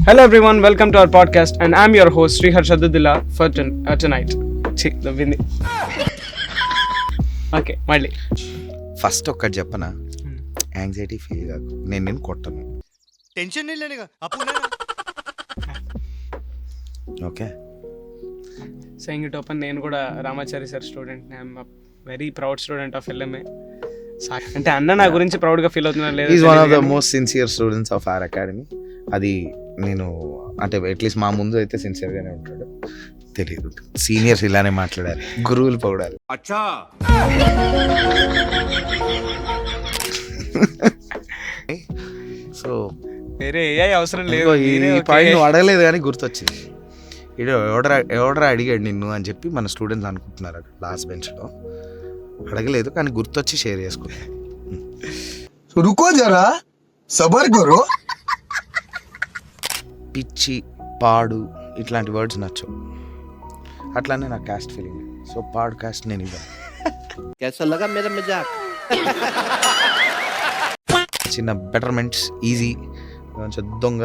Hello everyone, welcome to our podcast and I'm your host Srihar Shaddudilla for tonight. The winning. Okay, మళ్ళీ first ఒక్కటి చెప్పనా, anxiety feel కాకు, నేను కొట్టను. Tension లేనిగా ఓకే, saying it open, నేను కూడా Ramachari sir student. I'm very proud student of LMA. అంటే అన్న నా గురించి ప్రౌడ్గా ఫీల్ అవుతున్నారు లేదు, is one of the most sincere students of our academy. అది నేను అంటే అట్లీస్ట్ మా ముందు అయితే సిన్సియర్గానే ఉంటాడు. తెలియదు, సీనియర్స్ ఇలానే మాట్లాడాలి, గురువులు పొగడాలి. సో వేరే ఏ అవసరం లేదు. ఈ పాయింట్ నువ్వు అడగలేదు కానీ గుర్తొచ్చింది. ఎవడరా అడిగాడు నిన్ను అని చెప్పి మన స్టూడెంట్స్ అనుకుంటున్నారు అక్కడ లాస్ట్ బెంచ్లో. అడగలేదు కానీ గుర్తొచ్చి షేర్ చేసుకున్నాను. రుకో జరా సబర్ కరో. పిచ్చి, పాడు ఇట్లాంటి వర్డ్స్ నచ్చవు. అట్లానే నా కాస్ట్ ఫీలింగ్. సో పాడు కాస్ట్ నేను ఇవ్వను. చిన్న బెటర్మెంట్స్, ఈజీ, కొంచెం దొంగ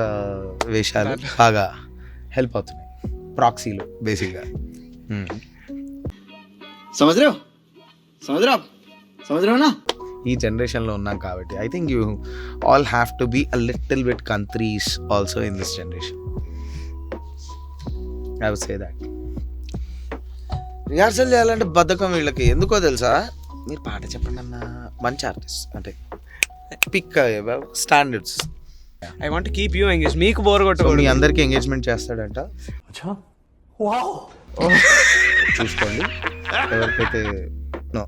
వేషాలు బాగా హెల్ప్ అవుతున్నాయి. ప్రాక్సీలు బేసిక్గా. సముద్రం ఈ జనరేషన్లో ఉన్నాం కాబట్టి I think you all have to be a little bit countries also in this generation. I would say that. Rehearsal చేయాలంటే బద్ధకం వీళ్ళకి. ఎందుకో తెలుసా? మీరు పాట చెప్పండి అన్న, మంచి ఆర్టిస్ట్ అంటే pick standards. I want keep you engage. మీకు బోర్ కొట్టకూడదు. మీ అందరికీ ఎంగేజ్మెంట్ చేస్తాడంట, చూసుకోండి. ఎవరికైతే no,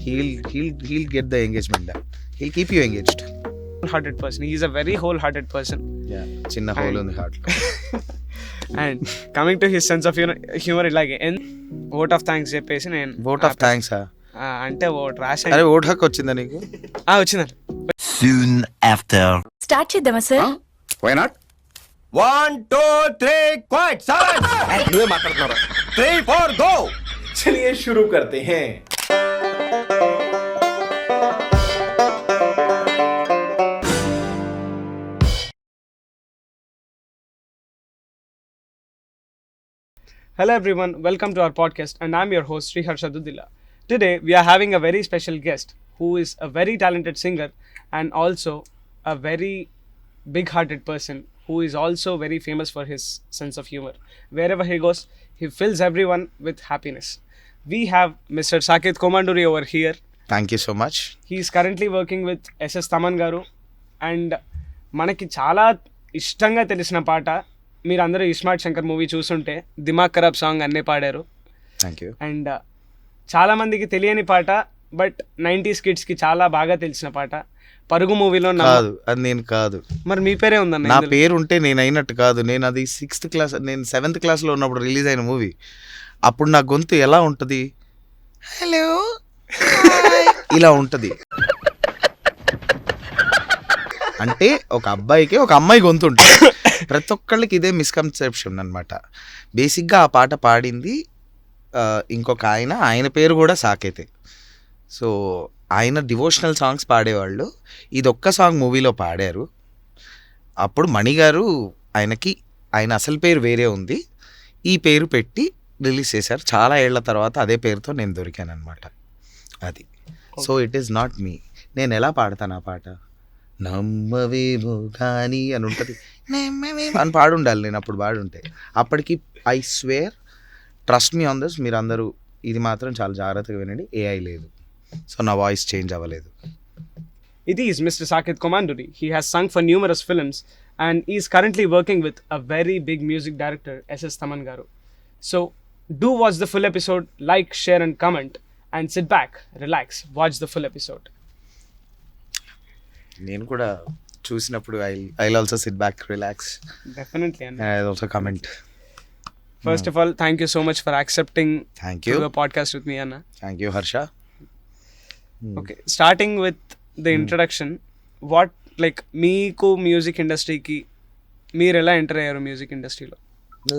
he'll get the engagement done. He'll keep you engaged. Wholehearted person. He is a very wholehearted person. Yeah, chinna hole in the heart. And coming to his sense of humor, like in vote of thanks చెప్పేసి నేను vote of thanks అంటే vote రాశాను. అరే vote హక్కు వచ్చిందా నీకు? వచ్చిందండి. Soon after. Start చేద్దామా sir? Why not? 1 2 3 quiet silence. నువ్వే మాట్లాడుతున్నావు. 3 4 గో. चलिए शुरू करते हैं. Hello everyone, welcome to our podcast and I'm your host Srihar Shaddudilla. Today we are having a very special guest who is a very talented singer and also a very big-hearted person who is also very famous for his sense of humor. Wherever he goes, he fills everyone with happiness. We have Mr. Saket Komanduri over here. Thank you so much. He is currently working with SS Taman garu and మనకి చాలా ఇష్టంగా తెలిసిన పాట, మీరు అందరూ iSmart Shankar movie చూసుంటే దిమాగ్ ఖరాబ్ సాంగ్ అన్నీ పాడారు. Thank you. అండ్ చాలామందికి తెలియని పాట, బట్ 90s కిడ్స్కి చాలా బాగా తెలిసిన పాట పరుగు మూవీలో. కాదు, అది నేను కాదు. మరి మీ పేరే ఉందన్న. నా పేరు ఉంటే నేను అయినట్టు కాదు. నేను అది 6th క్లాస్, నేను 7th క్లాస్లో ఉన్నప్పుడు రిలీజ్ అయిన మూవీ. అప్పుడు నా గొంతు ఎలా ఉంటుంది? హలో ఇలా ఉంటుంది. అంటే ఒక అబ్బాయికి ఒక అమ్మాయి గొంతు ఉంటుంది. ప్రతి ఒక్కళ్ళకి ఇదే మిస్కన్సెప్షన్ అనమాట. బేసిక్గా ఆ పాట పాడింది ఇంకొక ఆయన పేరు కూడా సాకేతే. సో ఆయన డివోషనల్ సాంగ్స్ పాడేవాళ్ళు. ఇది ఒక్క సాంగ్ మూవీలో పాడారు. అప్పుడు మణిగారు ఆయన అసలు పేరు వేరే ఉంది, ఈ పేరు పెట్టి రిలీజ్ చేశారు. చాలా ఏళ్ల తర్వాత అదే పేరుతో నేను దొరికాను అనమాట. అది. So it is not me. నేను ఎలా పాడతాను ఆ పాట? నమ్మవేమో కానీ అని ఉంటుంది, అని పాడుండాలి. నేను అప్పుడు పాడుంటే అప్పటికి I swear, trust me on this, మీరు అందరూ ఇది మాత్రం చాలా జాగ్రత్తగా వినండి, ఏఐ లేదు. సో నా వాయిస్ చేంజ్ అవ్వలేదు. It is Mr. Saket Komanduri. He has sung for numerous films and he is currently working with a very big music director, SS Taman garu. So do watch the full episode, like, share and comment and sit back, relax, watch the full episode. నేను కూడా చూసినప్పుడు I also SIT back, relax. Definitely. And I also comment. First of all, thank you so much for accepting Thank you. to do a podcast with me, Anna. Thank you, Harsha. Okay, starting with the introduction, what like మీకు music ఇండస్ట్రీకి మీరు ఎలా enter అయ్యారు music ఇండస్ట్రీలో?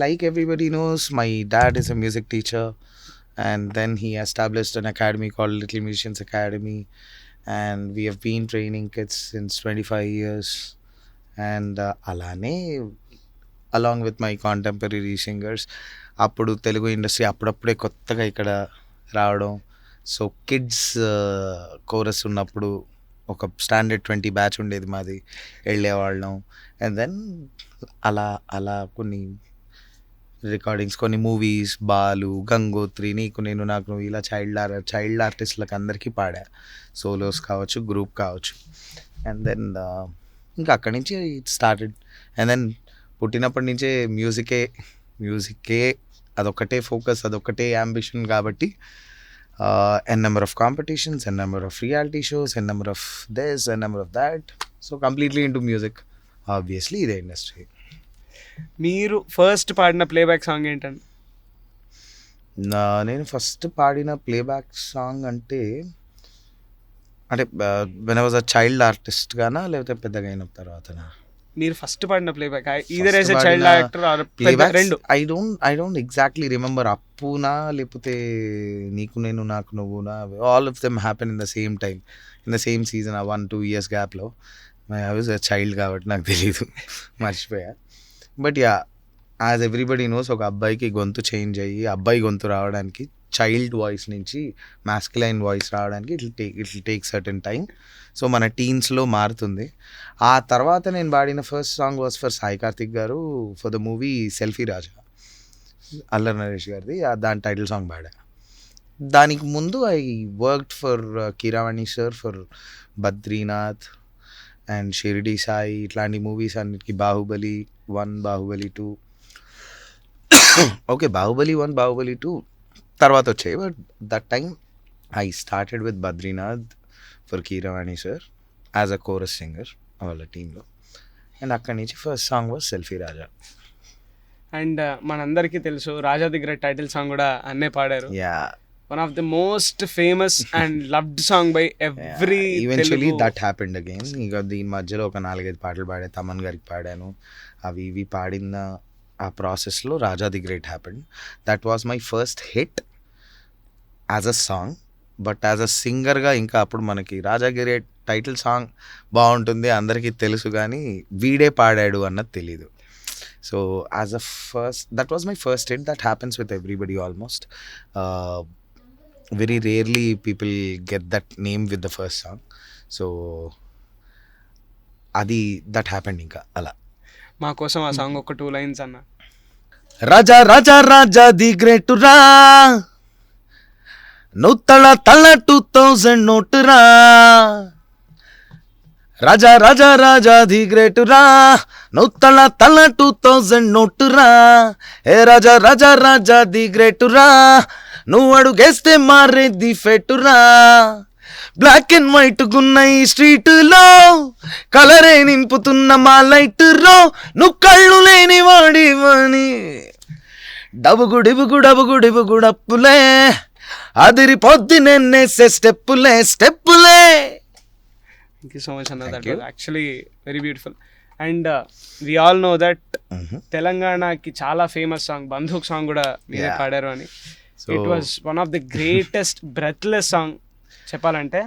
Like everybody knows, my dad is a music teacher And then he established an academy called Little Musicians Academy, and we have been training kids since 25 years. And alane along with my contemporary singers, అప్పుడు Telugu industry అప్పుడప్పుడే కొత్తగా ఇక్కడ రావడం. So kids chorus ఉన్నప్పుడు ఒక standard 20 batch ఉండేది మాది, వెళ్ళేవాళ్ళం. అండ్ దెన్ అలా అలా కొన్ని రికార్డింగ్స్, కొన్ని మూవీస్, బాలు, గంగోత్రి, నీకు నేను నాకు నువ్వు, ఇలా చైల్డ్ ఆర్టిస్టులకు అందరికీ పాడా. సోలోస్ కావచ్చు, గ్రూప్ కావచ్చు. అండ్ దెన్ ఇంకా అక్కడి నుంచి ఇట్ స్టార్టెడ్. అండ్ దెన్ పుట్టినప్పటి నుంచే మ్యూజికే అదొక్కటే ఫోకస్, అదొక్కటే యాంబిషన్. కాబట్టి n number of competitions, n number of reality shows, n number of this, n number of that. So completely into music. Obviously ఇదే ఇండస్ట్రీ. మీరు ఫస్ట్ పాడిన ప్లేబ్యాక్ సాంగ్ ఏంటండి? నేను ఫస్ట్ పాడిన ప్లేబ్యాక్ సాంగ్ అంటే when I was a child artist గానా, లేకపోతే పెద్దగా అయిన తర్వాతనా? మీరు ఫస్ట్ పాడిన playback either as a child actor or రెండు. I don't exactly remember. అప్పునా లేకపోతే నీకు నేను నాకు నువ్వునా, all of them happen in the same time, in the same season, 1-2 years గ్యాప్లో. ఐ వాజ్ అ చైల్డ్ కాబట్టి నాకు తెలీదు, మర్చిపోయా. But yeah, as everybody knows, ఒక అబ్బాయికి గొంతు చేంజ్ అయ్యి అబ్బాయి గొంతు రావడానికి, చైల్డ్ వాయిస్ నుంచి మాస్కులైన్ వాయిస్ రావడానికి it will take certain time. So మన టీన్స్లో మారుతుంది. ఆ తర్వాత నేను పాడిన first song was for Sai Karthik garu, for the movie Selfie Raja, Allari Naresh గారిది. దాని టైటిల్ సాంగ్ పాడా. దానికి ముందు I worked for Keeravani sir, for Badrinath and Shirdi Sai, ఇట్లాంటి మూవీస్ అన్నిటికీ. బాహుబలి 1, బాహుబలి 2, ఓకే బాహుబలి 1, బాహుబలి 2 తర్వాత వచ్చాయి. But that time I started with Badrinath for Keeravani sir as a chorus singer వాళ్ళ టీంలో. అండ్ అక్కడి నుంచి first song was selfie Raja. And మనందరికీ తెలుసు రాజా ది గ్రేట్ టైటిల్ సాంగ్ కూడా అన్నే పాడారు. Yeah, one of the most famous and loved song by every. Eventually that happened again. ఇక దీని మధ్యలో ఒక 4-5 పాటలు పాడా, తమన్ గారికి పాడాను. అవి ఇవి పాడిన ఆ ప్రాసెస్లో Raja the Great happened. That was my first hit as a song. But as a సింగర్గా ఇంకా అప్పుడు మనకి Raja the Great title song బాగుంటుంది, అందరికీ తెలుసు, కానీ వీడే పాడాడు అన్నది తెలీదు. So as a first, that was my first hit. That happens with everybody almost. Very rarely people get that name with the first song. So అది దట్ హ్యాపెండ్. ఇంకా అలా మా కోసం ఆ సాంగ్ ఒక 2 lines అన్న. రాజా రాజా రాజా ది గ్రేట్ రా, నువ్వు తళ 2000 నోటు రా. రాజా రాజా రాజా ది గ్రేట్ రా, నువ్వు తళ 2000 నోటు రా. ఏ రాజా రాజా రాజా ది గ్రేట్ రా, నువ్వు అడుగేస్తే మారేది ఫెట్టురా. బ్లాక్ అండ్ వైట్ గున్న ఈ స్ట్రీట్లో కలరే నింపుతున్న మా లైట్ రో, నువ్వు కళ్ళు లేని వాడివని. డబుగు డిబుగు డబుగు డిబుగు డప్పులే, అదిరి పొద్దు నెన్నేసే స్టెప్పులే. థ్యాంక్ యూ సో మచ్ అన్న. That was actually very beautiful. And we all know that తెలంగాణకి చాలా ఫేమస్ సాంగ్ బంధుక్ సాంగ్ కూడా మీరే పాడారు అని. It was one of the greatest breathless song చెప్పాలంటే.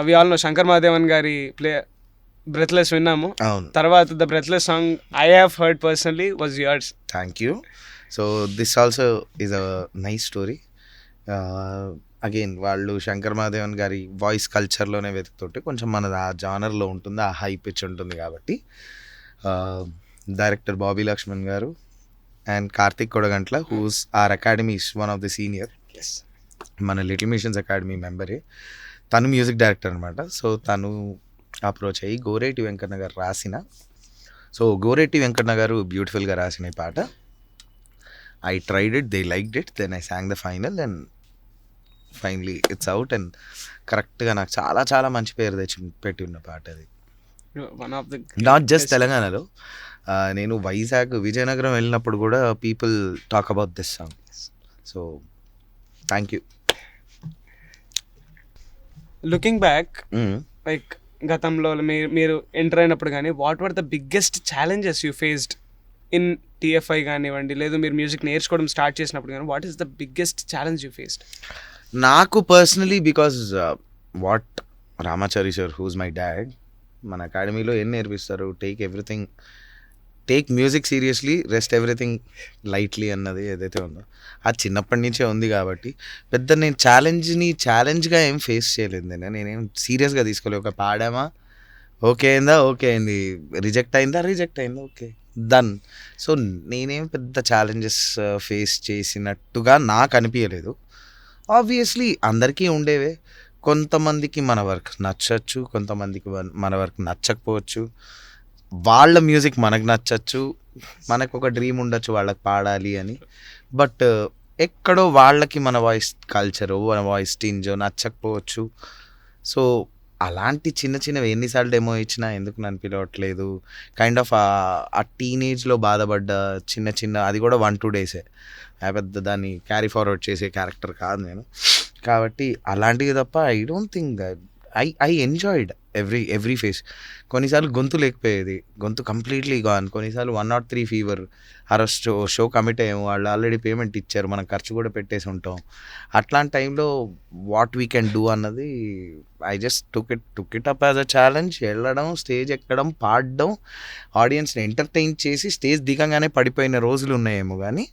We all know Shankar Mahadevan గారి బ్రెత్లెస్ విన్నాము. తర్వాత the breathless song I have heard personally was yours. Thank you. So this also is a nice story. Again వాళ్ళు శంకర్ మహాదేవన్ గారి voice కల్చర్లోనే వెతుకుతుంటే కొంచెం మనది ఆ జానర్లో ఉంటుంది, ఆ హై పిచ్ ఉంటుంది. కాబట్టి director Bobby Laxman garu and Karthik Kodagantla, who's our academy's one of the senior, మన లిటిల్ మిషన్స్ అకాడమీ మెంబరే, తను మ్యూజిక్ డైరెక్టర్ అనమాట. సో తను అప్రోచ్ అయ్యి గోరేటి వెంకన్న గారు రాసిన, సో గోరేటి వెంకన్న గారు బ్యూటిఫుల్గా రాసిన ఈ పాట. I tried it, they liked it, then I sang the final and finally it's out. And కరెక్ట్గా నాకు చాలా చాలా మంచి పేరు పెట్టి ఉన్న పాట అది. నాట్ జస్ట్ తెలంగాణలో, నేను వైజాగ్ విజయనగరం వెళ్ళినప్పుడు కూడా people talk about this song. So thank you. Looking back, like గతంలో మీరు ఎంటర్ అయినప్పుడు కానీ what were the biggest challenges you faced in TFI కానివ్వండి, లేదు మీరు మ్యూజిక్ నేర్చుకోవడం స్టార్ట్ చేసినప్పుడు కానీ, what is the biggest challenge you faced? నాకు personally because what Ramachari sir who's my dad మన అకాడమీలో ఏం నేర్పిస్తారు, take music seriously, rest everything lightly అన్నది ఏదైతే ఉందో అది చిన్నప్పటి నుంచే ఉంది. కాబట్టి పెద్ద నేను ఛాలెంజ్గా ఏం ఫేస్ చేయలేదు. నేనేం సీరియస్గా తీసుకోలేదు. ఒక పాడామా ఓకే అయిందా, ఓకే అయింది, రిజెక్ట్ అయిందా ఓకే డన్. సో నేనేం పెద్ద ఛాలెంజెస్ ఫేస్ చేసినట్టుగా నాకు అనిపించలేదు. ఆబ్వియస్లీ అందరికీ ఉండేవే. కొంతమందికి మన వర్క్ నచ్చచ్చు, కొంతమందికి మన వర్క్ నచ్చకపోవచ్చు. వాళ్ళ మ్యూజిక్ మనకు నచ్చచ్చు, మనకు ఒక డ్రీమ్ ఉండొచ్చు వాళ్ళకి పాడాలి అని. బట్ ఎక్కడో వాళ్ళకి మన వాయిస్ కల్చరో మన వాయిస్ టింజో నచ్చకపోవచ్చు. సో అలాంటి చిన్నవి ఎన్నిసార్లు డెమో ఇచ్చినా ఎందుకు నన్ను పిలవట్లేదు కైండ్ ఆఫ్ ఆ టీనేజ్లో బాధపడ్డ చిన్న అది కూడా 1-2 డేసే. పెద్ద దాన్ని క్యారీ ఫార్వర్డ్ చేసే క్యారెక్టర్ కాదు నేను. కాబట్టి అలాంటివి తప్ప I don't think I enjoyed every face. కొన్నిసార్లు గొంతు లేకపోయేది, గొంతు కంప్లీట్లీ గాన్. కొన్నిసార్లు 103 ఫీవర్. ఆ రోజు షో కమిట్ అయ్యాము, వాళ్ళు ఆల్రెడీ పేమెంట్ ఇచ్చారు, మనం ఖర్చు కూడా పెట్టేసి ఉంటాం. అట్లాంటి టైంలో వాట్ వీ కెన్ డూ అన్నది I just took it up as a challenge. వెళ్ళడం, స్టేజ్ ఎక్కడం, పాడడం, ఆడియన్స్ని ఎంటర్టైన్ చేసి స్టేజ్ దిగంగానే పడిపోయిన రోజులు ఉన్నాయేమో కానీ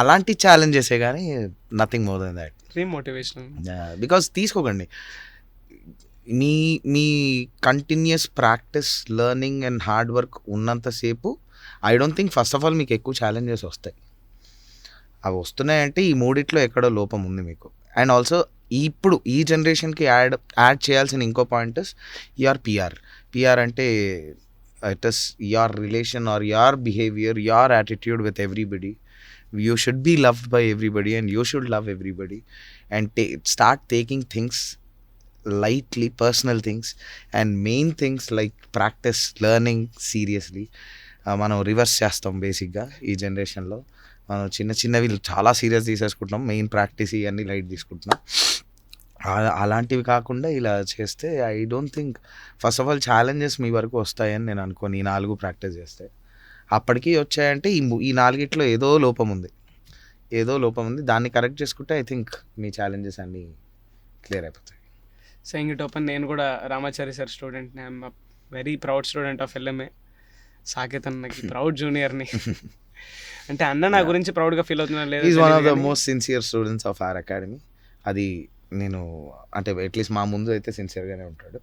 అలాంటి ఛాలెంజెసే కానీ nothing more than that. Motivation because తీసుకోకండి, మీ continuous practice, learning and hard work ఉన్నంతసేపు I don't think first of all మీకు ఎక్కువ ఛాలెంజెస్ వస్తాయి. అవి వస్తున్నాయంటే ఈ మూడిట్లో ఎక్కడో లోపం ఉంది మీకు. అండ్ ఆల్సో ఇప్పుడు ఈ జనరేషన్కి యాడ్ చేయాల్సిన ఇంకో పాయింట్ ఇస్ యువర్ పిఆర్ అంటే it is your relation or your behaviour, your attitude with everybody. You should be loved by everybody and you should love everybody and start taking things lightly, personal things and main things like practice, learning seriously. మనం reverse చేస్తాం బేసిక్గా ఈ జనరేషన్లో. మనం చిన్నవి చాలా serious తీసేసుకుంటున్నాం, main practice ఇవన్నీ లైట్ తీసుకుంటున్నాం. అలాంటివి కాకుండా ఇలా చేస్తే I don't think first of all challenges మీ వరకు వస్తాయని నేను అనుకోను. ఈ 4 ప్రాక్టీస్ చేస్తే అప్పటికీ వచ్చాయంటే ఈ 4గిట్లో ఏదో లోపం ఉంది. దాన్ని కరెక్ట్ చేసుకుంటే ఐ థింక్ మీ ఛాలెంజెస్ అన్నీ క్లియర్ అయిపోతాయి. సెయింగ్ ఇట్ ఓపెన్, నేను కూడా రామాచారి సార్ స్టూడెంట్ని. I'm very proud student of LMA. Saketh అన్నకి ప్రౌడ్ జూనియర్ని. అంటే అన్న నా గురించి ప్రౌడ్గా ఫీల్ అవుతున్నా లేదు. Is one of the most sincere students of our academy. అది నేను అంటే అట్లీస్ట్ మా ముందు అయితే సిన్సియర్గానే ఉంటాడు.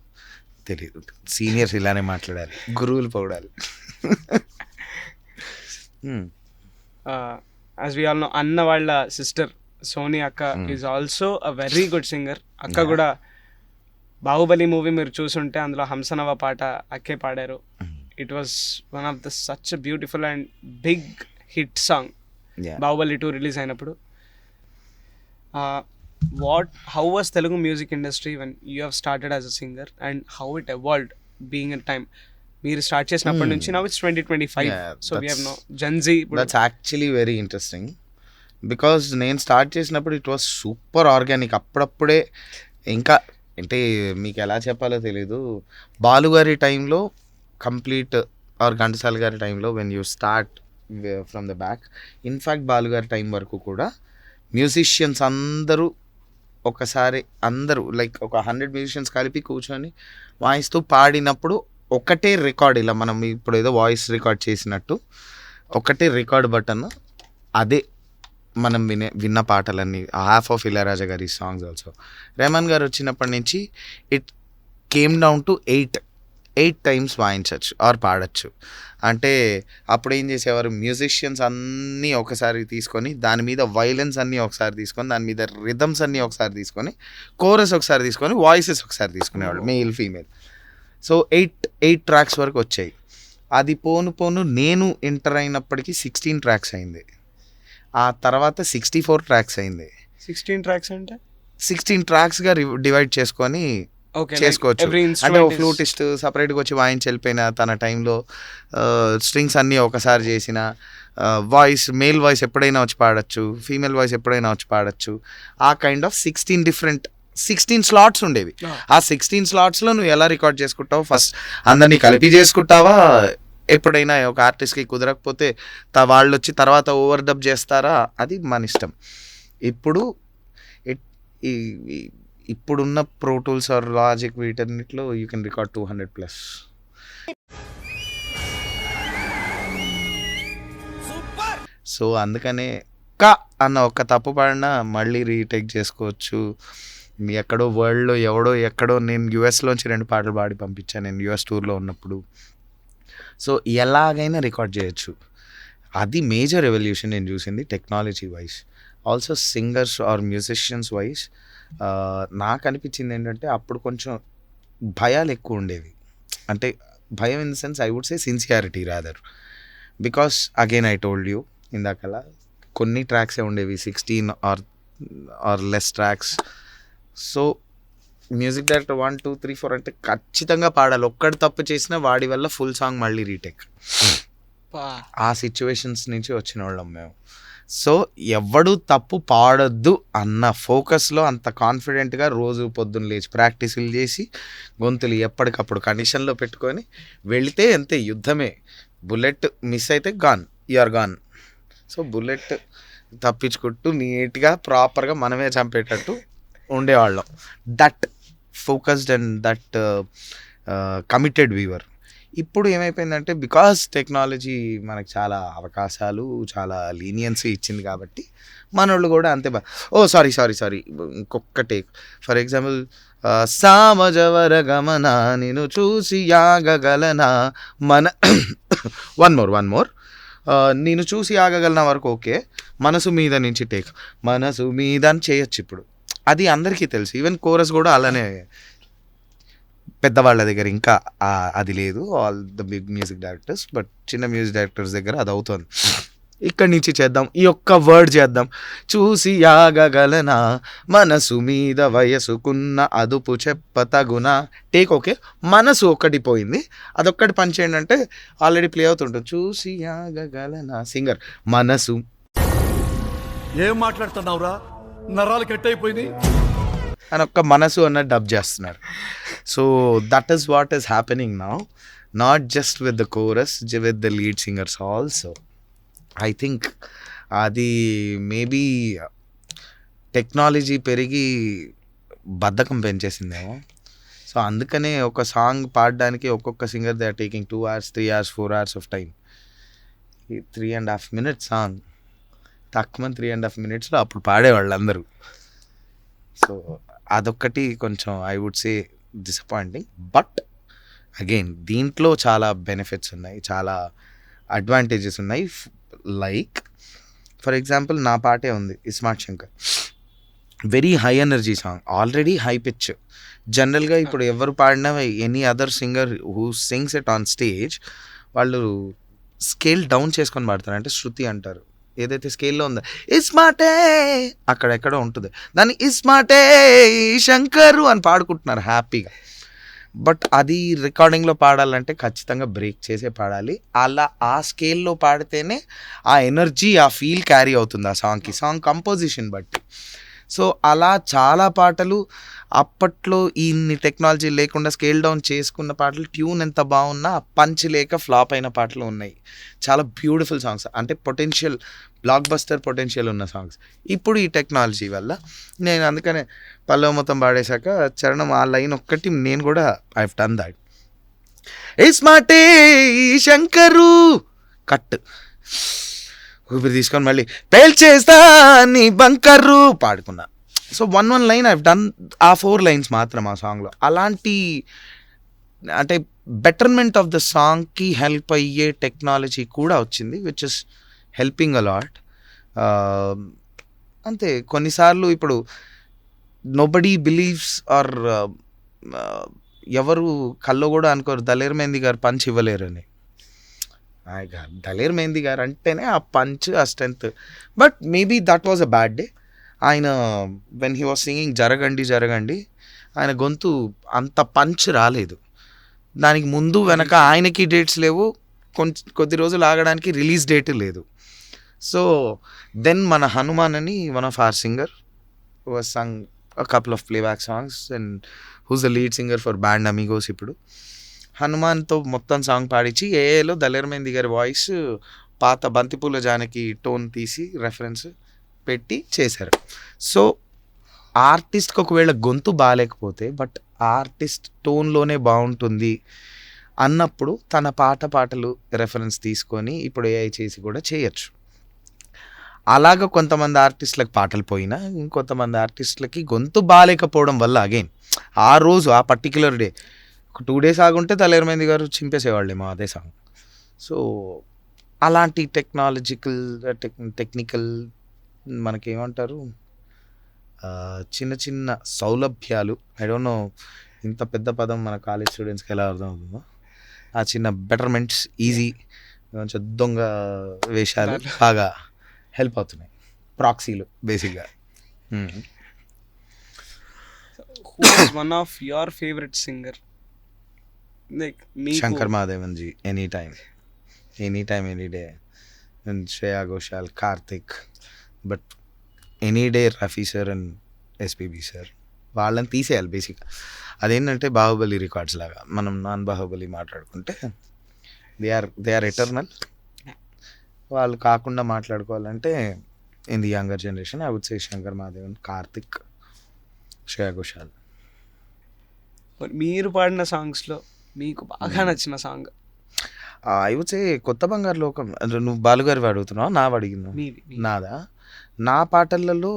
తెలియదు, సీనియర్స్ ఇలానే మాట్లాడాలి, గురువులు పొగడాలి. యాజ్ వి ఆల్ నో, అన్న వాళ్ళ సిస్టర్ సోనీ అక్క is also a very good singer. అక్క కూడా బాహుబలి మూవీ మీరు చూసుంటే అందులో హంసనవ పాట అక్కే పాడారు. It was one of the such beautiful and big hit song Baahubali 2 release అయినప్పుడు. How was Telugu music industry when you have started as a singer and how it evolved being in time? మీరు start చేసినప్పటి నుంచి now it's 2025, so we have no Gen Z. That's actually very interesting because నేను start చేసినప్పుడు it was super organic. అప్పుడప్పుడే ఇంకా అంటే మీకు ఎలా చెప్పాలో తెలీదు. బాలుగారి టైంలో కంప్లీట్ ఆర్ ఘంటసాల గారి టైంలో when you start from the back, in fact బాలుగారి టైం వరకు కూడా మ్యూజిషియన్స్ అందరూ లైక్ ఒక 100 మ్యూజిషియన్స్ కలిపి కూర్చొని వాయిస్తూ పాడినప్పుడు ఒకటే రికార్డ్, ఇలా మనం ఇప్పుడు ఏదో వాయిస్ రికార్డ్ చేసినట్టు ఒకటే రికార్డ్ బటన్, అదే మనం విన్న పాటలన్నీ. హాఫ్ ఆఫ్ ఇళయరాజా గారి సాంగ్స్ ఆల్సో. రెహమాన్ గారు వచ్చినప్పటి నుంచి it came down to 8 times వాయించవచ్చు ఆర్ పాడచ్చు. అంటే అప్పుడు ఏం చేసేవారు, మ్యూజిషియన్స్ అన్నీ ఒకసారి తీసుకొని, దాని మీద వైలెన్స్ అన్నీ ఒకసారి తీసుకొని, దాని మీద రిథమ్స్ అన్నీ ఒకసారి తీసుకొని, కోరస్ ఒకసారి తీసుకొని, వాయిసెస్ ఒకసారి తీసుకునేవాళ్ళు, మేల్ ఫీమేల్. సో 8 ట్రాక్స్ వరకు వచ్చాయి. అది పోను నేను ఎంటర్ అయినప్పటికీ 16 ట్రాక్స్ అయింది. ఆ తర్వాత 64 ట్రాక్స్ అయింది. 16 ట్రాక్స్ అంటే 16 ట్రాక్స్గా డివైడ్ చేసుకొని చేసుకోవచ్చు. అంటే ఒక ఫ్లూటిస్ట్ సపరేట్గా వచ్చి వాయించి వెళ్ళిపోయిన తన టైంలో స్ట్రింగ్స్ అన్నీ ఒకసారి చేసిన, వాయిస్ మేల్ వాయిస్ ఎప్పుడైనా వచ్చి పాడచ్చు, ఫీమేల్ వాయిస్ ఎప్పుడైనా వచ్చి పాడచ్చు. ఆ కైండ్ ఆఫ్ 16 స్లాట్స్ ఉండేవి. ఆ 16 స్లాట్స్లో నువ్వు ఎలా రికార్డ్ చేసుకుంటావు, ఫస్ట్ అందరినీ కలిపి చేసుకుంటావా, ఎప్పుడైనా ఒక ఆర్టిస్ట్కి కుదరకపోతే వాళ్ళు వచ్చి తర్వాత ఓవర్ డబ్ చేస్తారా, అది మన ఇష్టం. ఇప్పుడు ఇప్పుడున్న ప్రో టూల్స్ ఆర్ లాజిక్ వీటన్నిటిలో యూ కెన్ రికార్డ్ 200+. సో అందుకనే అన్న ఒక్క తప్పు పాడినా మళ్ళీ రీటేక్ చేసుకోవచ్చు. ఎక్కడో వరల్డ్లో ఎక్కడో నేను యూఎస్లోంచి 2 పాటలు పాడి పంపించాను నేను యూఎస్ టూర్లో ఉన్నప్పుడు. సో ఎలాగైనా రికార్డ్ చేయొచ్చు. అది మేజర్ రెవల్యూషన్ నేను చూసింది technology wise. Also singers or musicians wise నాకు అనిపించింది ఏంటంటే అప్పుడు కొంచెం భయాలు ఎక్కువ ఉండేవి. అంటే భయం in the sense I would say sincerity rather. Because again I told you ఇందాకలా కొన్ని ట్రాక్సే ఉండేవి, 16 or less tracks. So music director 1 2 3 4 అంటే ఖచ్చితంగా పాడాలి. ఒక్కడు తప్పు చేసినా వాడి వల్ల ఫుల్ సాంగ్ మళ్ళీ రీటేక్. ఆ సిచ్యువేషన్స్ నుంచి వచ్చిన వాళ్ళం మేము. సో ఎవడు తప్పు పాడొద్దు అన్న ఫోకస్లో అంత కాన్ఫిడెంట్గా రోజు పొద్దున్న లేచి ప్రాక్టీసులు చేసి గొంతులు ఎప్పటికప్పుడు కండిషన్లో పెట్టుకొని వెళితే అంతే, యుద్ధమే. బుల్లెట్ మిస్ అయితే gone, you are gone. So bullet తప్పించుకుంటూ నీట్గా ప్రాపర్గా మనమే చంపేటట్టు ఉండేవాళ్ళం. That focused and that committed we were. ఇప్పుడు ఏమైపోయిందంటే బికాస్ టెక్నాలజీ మనకు చాలా అవకాశాలు, చాలా లీనియన్సీ ఇచ్చింది కాబట్టి మనోళ్ళు కూడా అంతే. సారీ ఇంకొక టేక్. ఫర్ ఎగ్జాంపుల్ సామజవర గమన నేను చూసి యాగగలనా మన వన్ మోర్ నేను చూసి ఆగగలన వరకు ఓకే. మనసు మీద నుంచి టేక్, మనసు మీద అని చేయొచ్చు ఇప్పుడు. అది అందరికీ తెలుసు. ఈవెన్ కోరస్ కూడా అలానే. పెద్దవాళ్ళ దగ్గర ఇంకా అది లేదు, all the big music directors. But చిన్న మ్యూజిక్ డైరెక్టర్స్ దగ్గర అది అవుతుంది. ఇక్కడి నుంచి చేద్దాం, ఈ ఒక్క వర్డ్ చేద్దాం, చూసి యాగగలనా మనసు మీద వయసుకున్న అదుపు చెప్పతగున టేక్ ఓకే. మనసు ఒక్కటి పోయింది, అదొక్కటి పని చేయండి అంటే ఆల్రెడీ ప్లే అవుతుంటుంది. చూసి యాగగలనా సింగర్ మనసు. ఏం మాట్లాడుతున్నావురా, నరాలు కట్ అయిపోయింది అని ఒక్క మనసు అన్న డబ్ చేస్తున్నారు. So that is what is happening now, not just with the chorus, with the lead singers also. I think అది మేబీ టెక్నాలజీ పెరిగి బద్ధకం పెంచేసిందేమో. సో అందుకనే ఒక సాంగ్ పాడడానికి ఒక్కొక్క singer they are taking 2 hours 3 hours 4 hours of time. 3.5 minutes song తక్కువ 3.5 minutesలో అప్పుడు పాడేవాళ్ళు అందరూ. సో అదొక్కటి కొంచెం I would say disappointing. But again దీంట్లో చాలా బెనిఫిట్స్ ఉన్నాయి, చాలా అడ్వాంటేజెస్ ఉన్నాయి. లైక్ ఫర్ ఎగ్జాంపుల్ నా పాటే ఉంది iSmart Shankar, very high energy song, already high pitch. జనరల్గా ఇప్పుడు ఎవరు పాడినా any other singer who sings it on stage వాళ్ళు స్కేల్ డౌన్ చేసుకొని పాడతారు. అంటే శృతి అంటారు, ఏదైతే స్కేల్లో ఉందో ఇస్మాటే అక్కడెక్కడో ఉంటుంది, దాన్ని ఇస్మాటే శంకరు అని పాడుకుంటున్నారు హ్యాపీగా. బట్ అది రికార్డింగ్లో పాడాలంటే ఖచ్చితంగా బ్రేక్ చేసే పాడాలి. అలా ఆ స్కేల్లో పాడితేనే ఆ ఎనర్జీ, ఆ ఫీల్ క్యారీ అవుతుంది ఆ సాంగ్కి, సాంగ్ కంపోజిషన్ బట్టి. సో అలా చాలా పాటలు అప్పట్లో ఇన్ని టెక్నాలజీ లేకుండా స్కేల్ డౌన్ చేసుకున్న పాటలు, ట్యూన్ ఎంత బాగున్నా పంచ్ లేక ఫ్లాప్ అయిన పాటలు ఉన్నాయి. చాలా బ్యూటిఫుల్ సాంగ్స్, అంటే పొటెన్షియల్, బ్లాక్ బస్టర్ పొటెన్షియల్ ఉన్న సాంగ్స్. ఇప్పుడు ఈ టెక్నాలజీ వల్ల నేను అందుకనే పల్లవ మొత్తం పాడేశాక చరణం ఆ లైన్ ఒక్కటి నేను కూడా ఐ హావ్ డన్ దట్. ఇస్మాటే శంకరు కట్ ఊపిరి తీసుకొని మళ్ళీ పేల్చేస్తా నీ బంకర్రు పాడుకున్నా. సో 1 లైన్ ఐ డన్, ఆ 4 lines మాత్రం ఆ సాంగ్లో. అలాంటి అంటే బెటర్మెంట్ ఆఫ్ ద సాంగ్కి హెల్ప్ అయ్యే టెక్నాలజీ కూడా వచ్చింది, విచ్ ఇస్ హెల్పింగ్ అలాట్. అంతే. కొన్నిసార్లు ఇప్పుడు నోబడీ బిలీవ్స్ ఆర్ ఎవరు కల్లో కూడా అనుకోరు దలేర్ మెహందీ గారు పంచ్ ఇవ్వలేరని. దలేర్ మెహందీ గారు అంటేనే ఆ పంచ్, ఆ strength. But maybe that was a bad day. ఆయన వెన్ హీ వాజ్ సింగింగ్ జరగండి ఆయన గొంతు అంత పంచ్ రాలేదు. దానికి ముందు వెనక ఆయనకి డేట్స్ లేవు, కొద్ది రోజులు ఆగడానికి రిలీజ్ డేట్ లేదు. సో దెన్ మన హనుమాన్ అని one of our singer was sung a couple of playback songs and who's the lead singer for band Amigos ఇప్పుడు. హనుమాన్తో మొత్తం సాంగ్ పాడించి ఏఏలో దలేర్ మెహందీ గారి వాయిస్ పాత బంతిపూల జానకి టోన్ తీసి రెఫరెన్స్ పెట్టి చేశారు. సో ఆర్టిస్ట్కి ఒకవేళ గొంతు బాగాలేకపోతే బట్ ఆర్టిస్ట్ టోన్లోనే బాగుంటుంది అన్నప్పుడు తన పాటలు రెఫరెన్స్ తీసుకొని ఇప్పుడు ఏఐ చేసి కూడా చేయొచ్చు. అలాగ కొంతమంది ఆర్టిస్టులకు పాటలు పోయినా ఇంకొంతమంది ఆర్టిస్టులకి గొంతు బాగాలేకపోవడం వల్ల అగైన్ ఆ రోజు ఆ పర్టిక్యులర్ డే ఒక 2 days ఆగుంటే దలేర్ మెహందీ గారు చింపేసేవాళ్ళేమో అదే సాంగ్. సో అలాంటి టెక్నికల్ మనకేమంటారు చిన్న చిన్న సౌలభ్యాలు, ఐ డోంట్ నో ఇంత పెద్ద పదం మన కాలేజ్ స్టూడెంట్స్కి ఎలా అర్థం అవుతుందో, ఆ చిన్న బెటర్మెంట్స్ ఈజీ కొంచెం దొంగ వేషాలు బాగా హెల్ప్ అవుతున్నాయి, ప్రాక్సీలు బేసిక్గా. Who is one of your favorite singer? Like me. Shankar Mahadevan ji any time any day. And Shreya Ghoshal, Karthik, but any day Rafi sir and SPB sir వాళ్ళని తీసేయాలి బేసిక్గా. అదేంటంటే బాహుబలి రికార్డ్స్ లాగా మనం నాన్ బాహుబలి మాట్లాడుకుంటే దే ఆర్ ఎటర్నల్. వాళ్ళు కాకుండా మాట్లాడుకోవాలంటే in the younger generation I would say Shankar Mahadevan, Karthik, Shreya Ghoshal. మీరు పాడిన సాంగ్స్లో మీకు బాగా నచ్చిన సాంగ్? ఐ వుడ్ సే కొత్త బంగారు లోకం. నువ్వు బాలుగారు అడుగుతున్నావు, నా అడిగినావు? నాదా? నా పాటలలో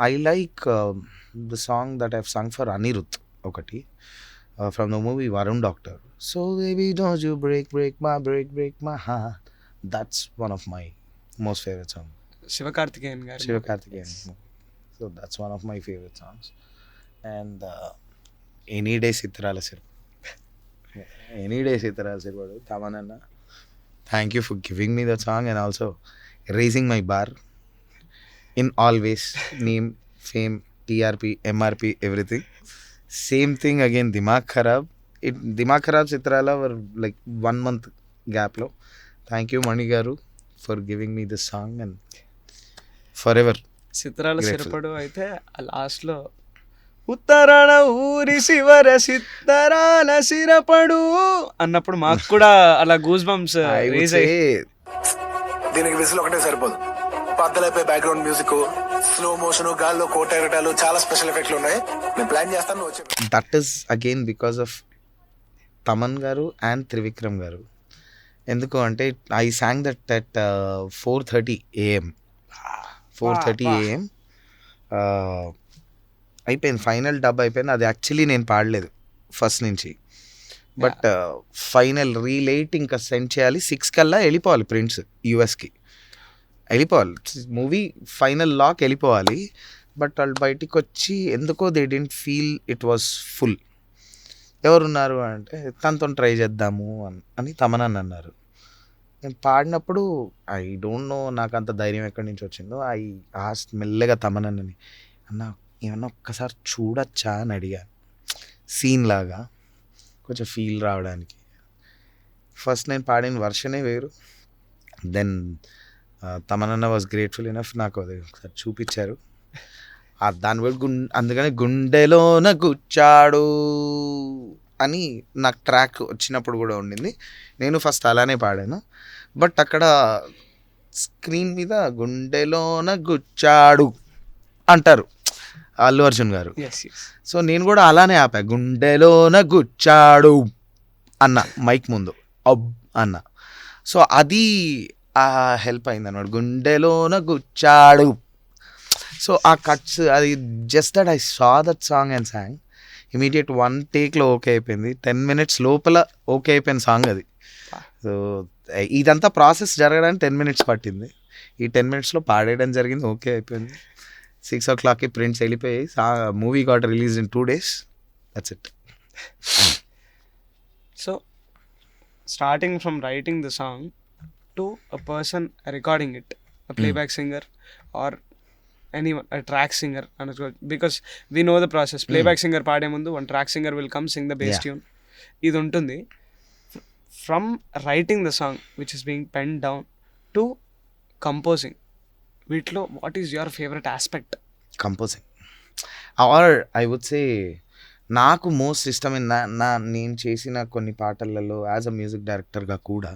I like the song that I've sung for Anirudh ఒకటి from the movie Varun Doctor. So baby don't you break my heart, that's one of my most favourite song. Sivakarthikeyan. So that's one of my favourite songs. And any day సిత్రాల సిరివాడు తమనన్న, thank you for giving me that song and also raising my bar in always name, fame, TRP, MRP, everything. Same thing again, Dimag Kharab Citrala were like 1 month gap lo. Thank you Mani garu for giving me this song and forever చిత్రాల సిరపడు అయితే last లో ఉత్తరాన ఊరి శివర సిత్తరాల సిరపడు అన్నప్పుడు మాకు కూడా అలా goose bumps raise అయ్యి. దీనికి విసులు ఒకటే సరిపోదు, పద్దలైపోయి బ్యాక్గ్రౌండ్ మ్యూజిక్, స్లో మోషన్, గాల్లో కోటెరటాలు, చాలా స్పెషల్ ఎఫెక్ట్లు ఉన్నాయి. నేను ప్లాన్ చేస్తాను, వచ్చి. That is again because of Thaman గారు అండ్ త్రివిక్రమ్ గారు. ఎందుకు అంటే I song that at 4:30 AM అయిపోయింది, ఫైనల్ డబ్ అయిపోయింది. అది యాక్చువల్లీ నేను పాడలేదు ఫస్ట్ నుంచి, బట్ ఫైనల్ రీలేట్ ఇంకా సెండ్ చేయాలి. 6 కల్లా వెళ్ళిపోవాలి ప్రింట్స్, యూఎస్కి వెళ్ళిపోవాలి, మూవీ ఫైనల్ లాక్ వెళ్ళిపోవాలి. బట్ వాళ్ళు బయటికి వచ్చి ఎందుకో they didn't feel it was full. ఎవరున్నారు అంటే తనతో ట్రై చేద్దాము అని తమనని అన్నారు. నేను పాడినప్పుడు ఐ డోంట్ నో నాకు అంత ధైర్యం ఎక్కడి నుంచి వచ్చిందో. ఐ ఆస్ట్ మెల్లగా తమనని, అన్న ఏమన్నా ఒక్కసారి చూడొచ్చా అని అడిగాను, సీన్ లాగా కొంచెం ఫీల్ రావడానికి. ఫస్ట్ నేను పాడిన వర్షనే వేరు. దెన్ తమనన్న వాజ్ గ్రేట్ఫుల్ ఇనఫ్, నాకు అది ఒకసారి చూపించారు. దాని వల్ల అందుకని గుండెలోన గుచ్చాడు అని నాకు ట్రాక్ వచ్చినప్పుడు కూడా ఉండింది. నేను ఫస్ట్ అలానే పాడాను, బట్ అక్కడ స్క్రీన్ మీద గుండెలోన గుచ్చాడు అంటారు అల్లు అర్జున్ గారు. సో నేను కూడా అలానే ఆపా, గుండెలోన గుచ్చాడు అన్న మైక్ ముందు అబ్ అన్న. సో అది హెల్ప్ అయింది అన్నమాట, గుండెలోన గుచ్చాడు. సో ఆ కట్స్, అది just that I saw that song and song immediate 1 టేక్లో ఓకే అయిపోయింది. 10 minutes లోపల ఓకే అయిపోయింది సాంగ్ అది. సో ఇదంతా ప్రాసెస్ జరగడానికి 10 minutes పట్టింది. ఈ 10 minutesలో పాడేయడం జరిగింది, ఓకే అయిపోయింది. 6 o'clockకి ప్రింట్స్ వెళ్ళిపోయి movie got release in 2 days. That's it. So starting from writing the song to a person recording it, a playback singer or anyone, a track singer, because we know the process. Playback singer paade mundu one track singer will come sing the bass tune. Idu untundi. From writing the song which is being penned down to composing, వీటిలో what is your favorite aspect? Composing, or I would say నాకు most ఇష్టమైన నేను చేసిన కొన్ని పాటలలో as a music డైరెక్టర్గా కూడా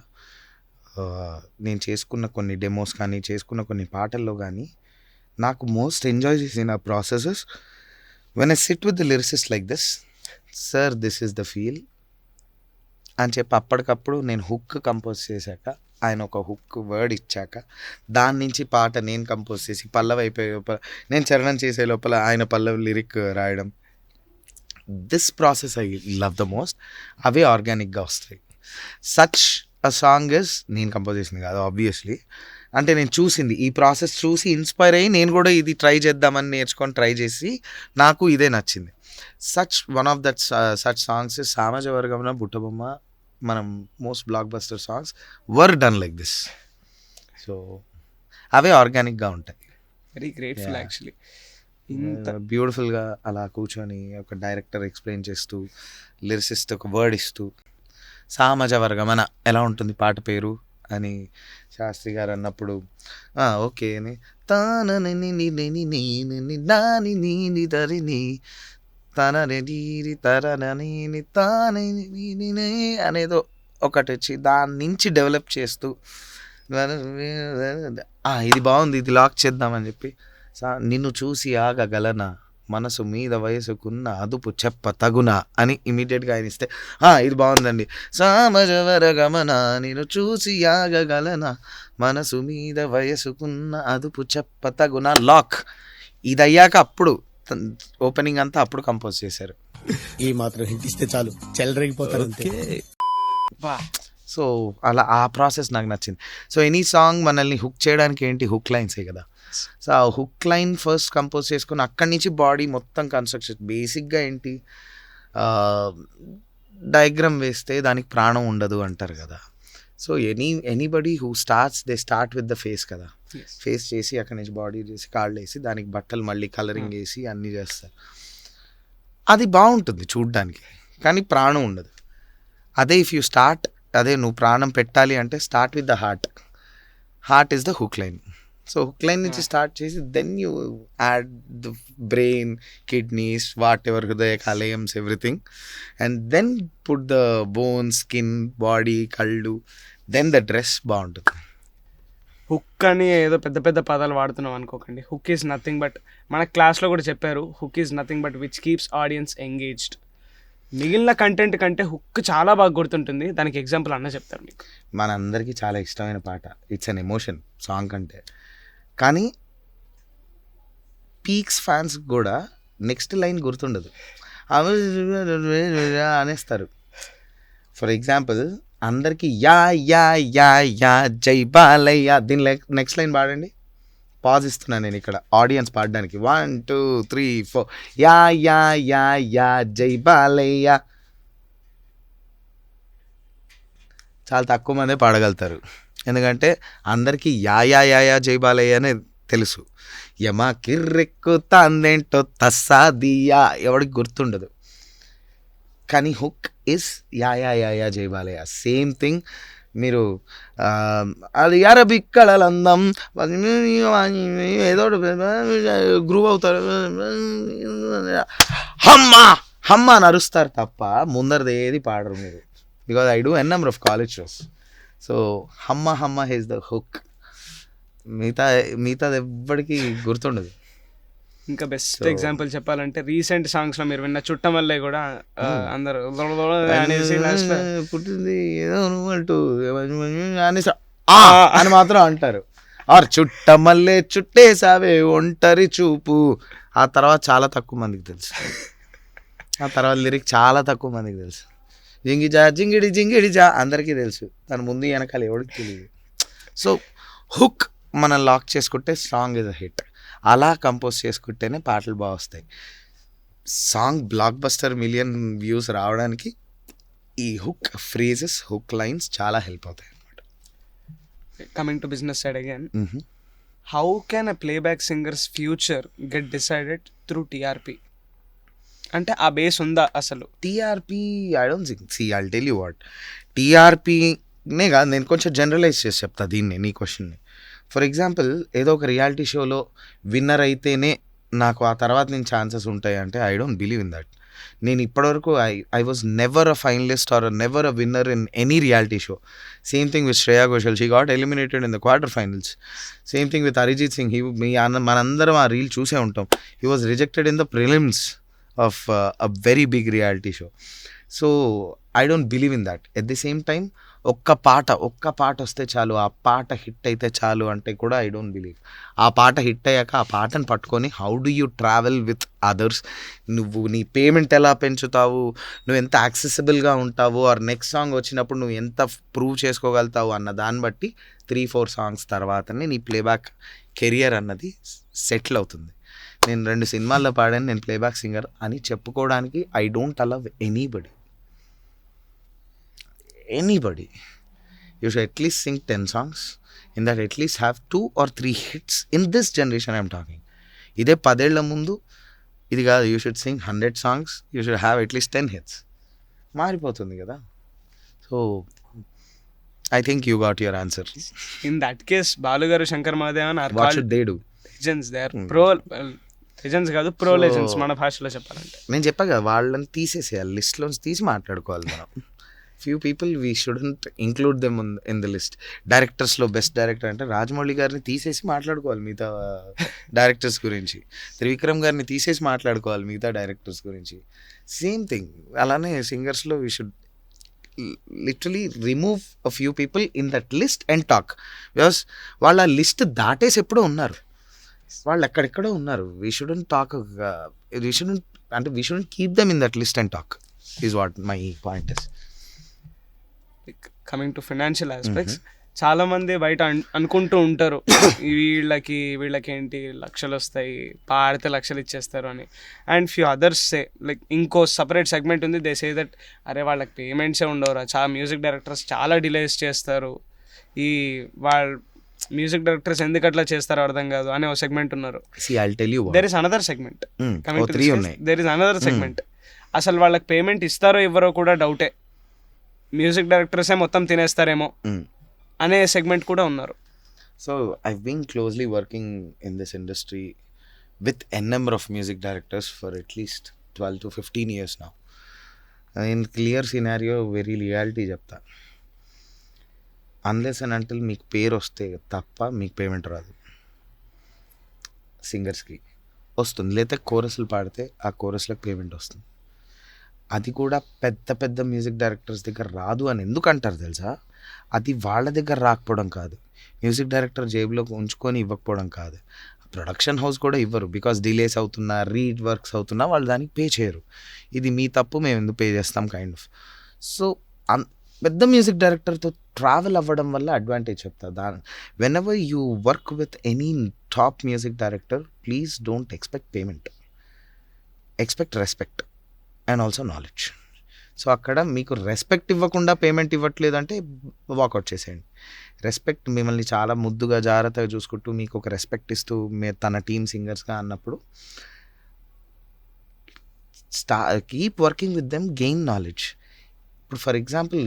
నేను చేసుకున్న కొన్ని డెమోస్ కానీ చేసుకున్న కొన్ని పాటల్లో కానీ నాకు మోస్ట్ ఎంజాయ్ చేసిన processes when I SIT with the lyricist like this, sir this is the feel అని చెప్పి అప్పటికప్పుడు నేను హుక్ కంపోజ్ చేశాక, ఆయన ఒక హుక్ వర్డ్ ఇచ్చాక దాని నుంచి పాట నేను కంపోజ్ చేసి పల్లవి అయిపోయే లోపల, నేను చరణం చేసే లోపల ఆయన పల్లవి లిరిక్ రాయడం, this process I love the most. అవే ఆర్గానిక్గా వస్తాయి. సచ్ అ సాంగ్ ఇస్ నేను కంపోజ్ చేసింది కాదు ఆబ్వియస్లీ, అంటే నేను చూసింది ఈ ప్రాసెస్ చూసి ఇన్స్పైర్ అయ్యి నేను కూడా ఇది ట్రై చేద్దామని నేర్చుకొని ట్రై చేసి నాకు ఇదే నచ్చింది. Such one of that such songs సామాజ వర్గంలో బుట్టబొమ్మ, మనం most blockbuster songs were done like this. So అవే ఆర్గానిక్గా ఉంటాయి. Very grateful actually. ఇంత బ్యూటిఫుల్గా అలా కూర్చొని ఒక డైరెక్టర్ ఎక్స్ప్లెయిన్ చేస్తూ, లిరిసిస్ట్ ఒక వర్డ్ ఇస్తూ, సామాజ వర్గమన ఎలా ఉంటుంది పాట పేరు అని శాస్త్రి గారు అన్నప్పుడు ఓకే అని అనేదో ఒకటి వచ్చి దాని నుంచి డెవలప్ చేస్తూ ఇది బాగుంది, ఇది లాక్ చేద్దామని చెప్పి నిన్ను చూసి ఆగగలనా, మనసు మీద వయసుకున్న అదుపు చెప్ప తగునా అని ఇమీడియట్గా ఆయన ఇస్తే ఇది బాగుందండి. సామజవర గమన నేను చూసి ఆగగలనా, మనసు మీద వయసుకున్న అదుపు చెప్ప తగునా, లాక్. ఇది అయ్యాక అప్పుడు ఓపెనింగ్ అంతా అప్పుడు కంపోజ్ చేశారు. ఈ మాత్రం హిట్ ఇస్తే చాలు చెలరేగిపోతారు. సో అలా ఆ ప్రాసెస్ నాకు నచ్చింది. సో ఎనీ సాంగ్ మనల్ని హుక్ చేయడానికి ఏంటి, హుక్ లైన్సే కదా. సో ఆ హుక్ లైన్ ఫస్ట్ కంపోజ్ చేసుకుని అక్కడి నుంచి బాడీ మొత్తం కన్స్ట్రక్షన్. బేసిక్గా ఏంటి, డయాగ్రామ్ వేస్తే దానికి ప్రాణం ఉండదు అంటారు కదా. So anybody who starts they start with the face కదా. ఫేస్ చేసి అక్కడి నుంచి బాడీ చేసి కాళ్ళు వేసి దానికి బట్టలు మళ్ళీ కలరింగ్ వేసి అన్నీ చేస్తారు. అది బాగుంటుంది చూడ్డానికి, కానీ ప్రాణం ఉండదు. అదే ఇఫ్ యూ స్టార్ట్, అదే నువ్వు ప్రాణం పెట్టాలి అంటే start with the heart. Heart is the hook line. So hook line నుంచి స్టార్ట్ చేసి then you add the brain, kidneys, whatever, హృదయ కాలేయమ్స్, everything, and then put the bone, skin, body, కళ్ళు, దెన్ ద డ్రెస్ బాగుంటుంది. Hook అని ఏదో పెద్ద పెద్ద పదాలు వాడుతున్నాం అనుకోకండి. హుక్ ఈజ్ నథింగ్ బట్, మన క్లాస్లో కూడా చెప్పారు, hook is nothing but which keeps audience engaged. మిగిలిన కంటెంట్ కంటే హుక్ చాలా బాగా గుర్తుంటుంది. దానికి ఎగ్జాంపుల్ అన్న చెప్తారు మీకు. మనందరికీ చాలా ఇష్టమైన పాట, ఇట్స్ అన్ ఎమోషన్ సాంగ్ కంటే. కానీ పీక్స్ ఫ్యాన్స్ కూడా నెక్స్ట్ లైన్ గుర్తుండదు, అనేస్తారు. ఫర్ ఎగ్జాంపుల్ అందరికీ యా యా యా యా జై బాలయ్య, దీని నెక్స్ట్ లైన్ పాడండి. పాజ్ ఇస్తున్నాను నేను ఇక్కడ ఆడియన్స్ పాడడానికి. 1 2 3 4 యా యా యా యా జై బాలయ్య. చాలా తక్కువ మందే పాడగలుగుతారు, ఎందుకంటే అందరికీ యా యా యా యా జై బాలయ్య అనే తెలుసు. యమా కిర్రెక్కు తాందేంటో తస్సాదియా ఎవరికి గుర్తుండదు. కానీ hook is yeah yeah yeah yeah జై బాలయ్య. Same thing. మీరు అది అరబిక్ కళలందం ఏదో గ్రూవ్ అవుతారు, హమ్మా హమ్మా అని అరుస్తారు తప్ప ముందరది ఏది పాడరు మీరు. Because I do n number of college shows. So Humma Humma is the hook. మిగతాది ఎవ్వడికి గుర్తుండదు. ఇంకా బెస్ట్ ఎగ్జాంపుల్ చెప్పాలంటే రీసెంట్ సాంగ్స్లో మీరు విన్న చుట్టం వల్లే కూడా అందరు అనేసి పుట్టింది ఏదో అంటూ అనేసి అని మాత్రం అంటారు. ఆర్ చుట్టమల్లే చుట్టేసావే ఒంటరి చూపు. ఆ తర్వాత చాలా తక్కువ మందికి తెలుసు. ఆ తర్వాత లిరిక్ చాలా తక్కువ మందికి తెలుసు. జింగిజా జింగిడి జింగిడి జా అందరికీ తెలుసు, దాని ముందు వెనకాల ఎవరికి తెలియదు. సో హుక్ మనం లాక్ చేసుకుంటే సాంగ్ ఇస్ అ హిట్. అలా కంపోజ్ చేసుకుంటేనే పాటలు బాగా వస్తాయి. Song blockbuster million views రావడానికి ఈ హుక్ ఫ్రేజెస్, హుక్ లైన్స్ చాలా హెల్ప్ అవుతాయి అన్నమాట. Coming to business side again, how can a playback singers future get decided through TRP? అంటే ఆ బేస్ ఉందా అసలు? TRP I don't think. See I'll tell you what, టీఆర్పీనే కాదు, నేను కొంచెం జనరలైజ్ చేసి చెప్తా దీన్ని, నీ క్వశ్చన్ని. ఫర్ ఎగ్జాంపుల్ ఏదో ఒక రియాలిటీ షోలో విన్నర్ అయితేనే నాకు ఆ తర్వాత నేను ఛాన్సెస్ ఉంటాయి అంటే I don't believe in that. నేను ఇప్పటివరకు I was never a finalist or never a winner in any reality show. Same thing with Shreya Ghoshal, she got eliminated in the quarter finals. Same thing with Arijit Singh, మనందరం ఆ reel చూసే ఉంటాం. He was rejected in the prelims of a very big reality show. So I don't believe in that. At the same time ఒక్క పాట వస్తే చాలు, ఆ పాట హిట్ అయితే చాలు అంటే కూడా ఐ డోంట్ బిలీవ్. ఆ పాట హిట్ అయ్యాక ఆ పాటను పట్టుకొని how do you travel with others, నువ్వు నీ పేమెంట్ ఎలా పెంచుతావు, నువ్వు ఎంత యాక్సెసిబుల్గా ఉంటావు, ఆర్ నెక్స్ట్ సాంగ్ వచ్చినప్పుడు నువ్వు ఎంత ప్రూవ్ చేసుకోగలుగుతావు అన్న దాన్ని బట్టి 3-4 సాంగ్స్ తర్వాతనే నీ ప్లేబ్యాక్ కెరియర్ అన్నది సెటిల్ అవుతుంది. నేను 2 సినిమాల్లో పాడాను, నేను ప్లేబ్యాక్ సింగర్ అని చెప్పుకోవడానికి I don't allow anybody. You should at least sing 10 songs. In that at least have 2 or 3 hits. In this generation I'm talking. ఇదే 10 ఏళ్ల ముందు ఇది కాదు. You should sing 100 songs, you should have at least 10 hits. మారిపోతుంది కదా. So I think you got your answer. In that case Balu garu, Shankar Mahadevan are what should they do? Legends. They are pro legends కాదు, pro legends మన భాషలో చెప్పాలంటే. నేను చెప్పా కదా, వాళ్ళని తీసేసేయాలి, లిస్ట్లోంచి తీసి మాట్లాడుకోవాలి మనం. Few people we shouldn't include them in the list. డైరెక్టర్స్లో బెస్ట్ డైరెక్టర్ అంటే రాజమౌళి గారిని తీసేసి మాట్లాడుకోవాలి మిగతా డైరెక్టర్స్ గురించి. త్రివిక్రమ్ గారిని తీసేసి మాట్లాడుకోవాలి మిగతా డైరెక్టర్స్ గురించి. Same thing. అలానే సింగర్స్లో we should literally remove a few people in that list and talk. Because వాళ్ళ లిస్ట్ దాటేసి ఎప్పుడో ఉన్నారు, వాళ్ళు ఎక్కడెక్కడో ఉన్నారు. We shouldn't talk, we shouldn't keep them in that list and talk is what my point is. Coming to financial aspects, చాలా మంది బయట అనుకుంటూ ఉంటారు వీళ్ళకి ఏంటి లక్షలు వస్తాయి, పాడితే లక్షలు ఇచ్చేస్తారు అని. And few others say like ఇంకో సపరేట్ సెగ్మెంట్ ఉంది, దే సే దట్ అరే వాళ్ళకి పేమెంట్సే ఉండవురా, చాలా మ్యూజిక్ డైరెక్టర్స్ చాలా డిలేస్ చేస్తారు, వాళ్ళ మ్యూజిక్ డైరెక్టర్స్ ఎందుకు అట్లా చేస్తారో అర్థం కాదు అనే ఒక సెగ్మెంట్ ఉన్నారు. There is another segment. There is another segment. అసలు వాళ్ళకి పేమెంట్ ఇస్తారో ఇవ్వరో కూడా డౌటే, మ్యూజిక్ డైరెక్టర్సే మొత్తం తినేస్తారేమో అనే సెగ్మెంట్ కూడా ఉన్నారు. So I've been closely working in this industry with n number of music directors for at least 12 to 15 years now. నేను క్లియర్ సినారియో వెరీ రియాలిటీ చెప్తా. అన్లెస్ అండ్ అంటిల్ మీకు పేరు వస్తే తప్ప మీకు పేమెంట్ రాదు. సింగర్స్కి వస్తుంది, లేకపోతే కోరస్లు పాడితే ఆ కోరస్లకు పేమెంట్ వస్తుంది. అది కూడా పెద్ద పెద్ద మ్యూజిక్ డైరెక్టర్స్ దగ్గర రాదు అని ఎందుకు అంటారు తెలుసా? అది వాళ్ళ దగ్గర రాకపోవడం కాదు, మ్యూజిక్ డైరెక్టర్ జేబులో ఉంచుకొని ఇవ్వకపోవడం కాదు, ప్రొడక్షన్ హౌస్ కూడా ఇవ్వరు. బికాస్ డిలేస్ అవుతున్నా, రీడ్ వర్క్స్ అవుతున్నా వాళ్ళు దానికి పే చేయరు. ఇది మీ తప్పు, మేము ఎందుకు పే చేస్తాం కైండ్ ఆఫ్. సో పెద్ద మ్యూజిక్ డైరెక్టర్తో ట్రావెల్ అవ్వడం వల్ల అడ్వాంటేజ్ చెప్తా. When ever you work with any top music director, please don't expect payment, expect respect and also knowledge. So అక్కడ మీకు రెస్పెక్ట్ ఇవ్వకుండా పేమెంట్ ఇవ్వట్లేదు అంటే వాకౌట్ చేసేయండి. రెస్పెక్ట్, మిమ్మల్ని చాలా ముద్దుగా జాగ్రత్తగా చూసుకుంటూ మీకు ఒక రెస్పెక్ట్ ఇస్తూ తన టీమ్ సింగర్స్గా అన్నప్పుడు keep working with them, gain knowledge. ఇప్పుడు ఫర్ ఎగ్జాంపుల్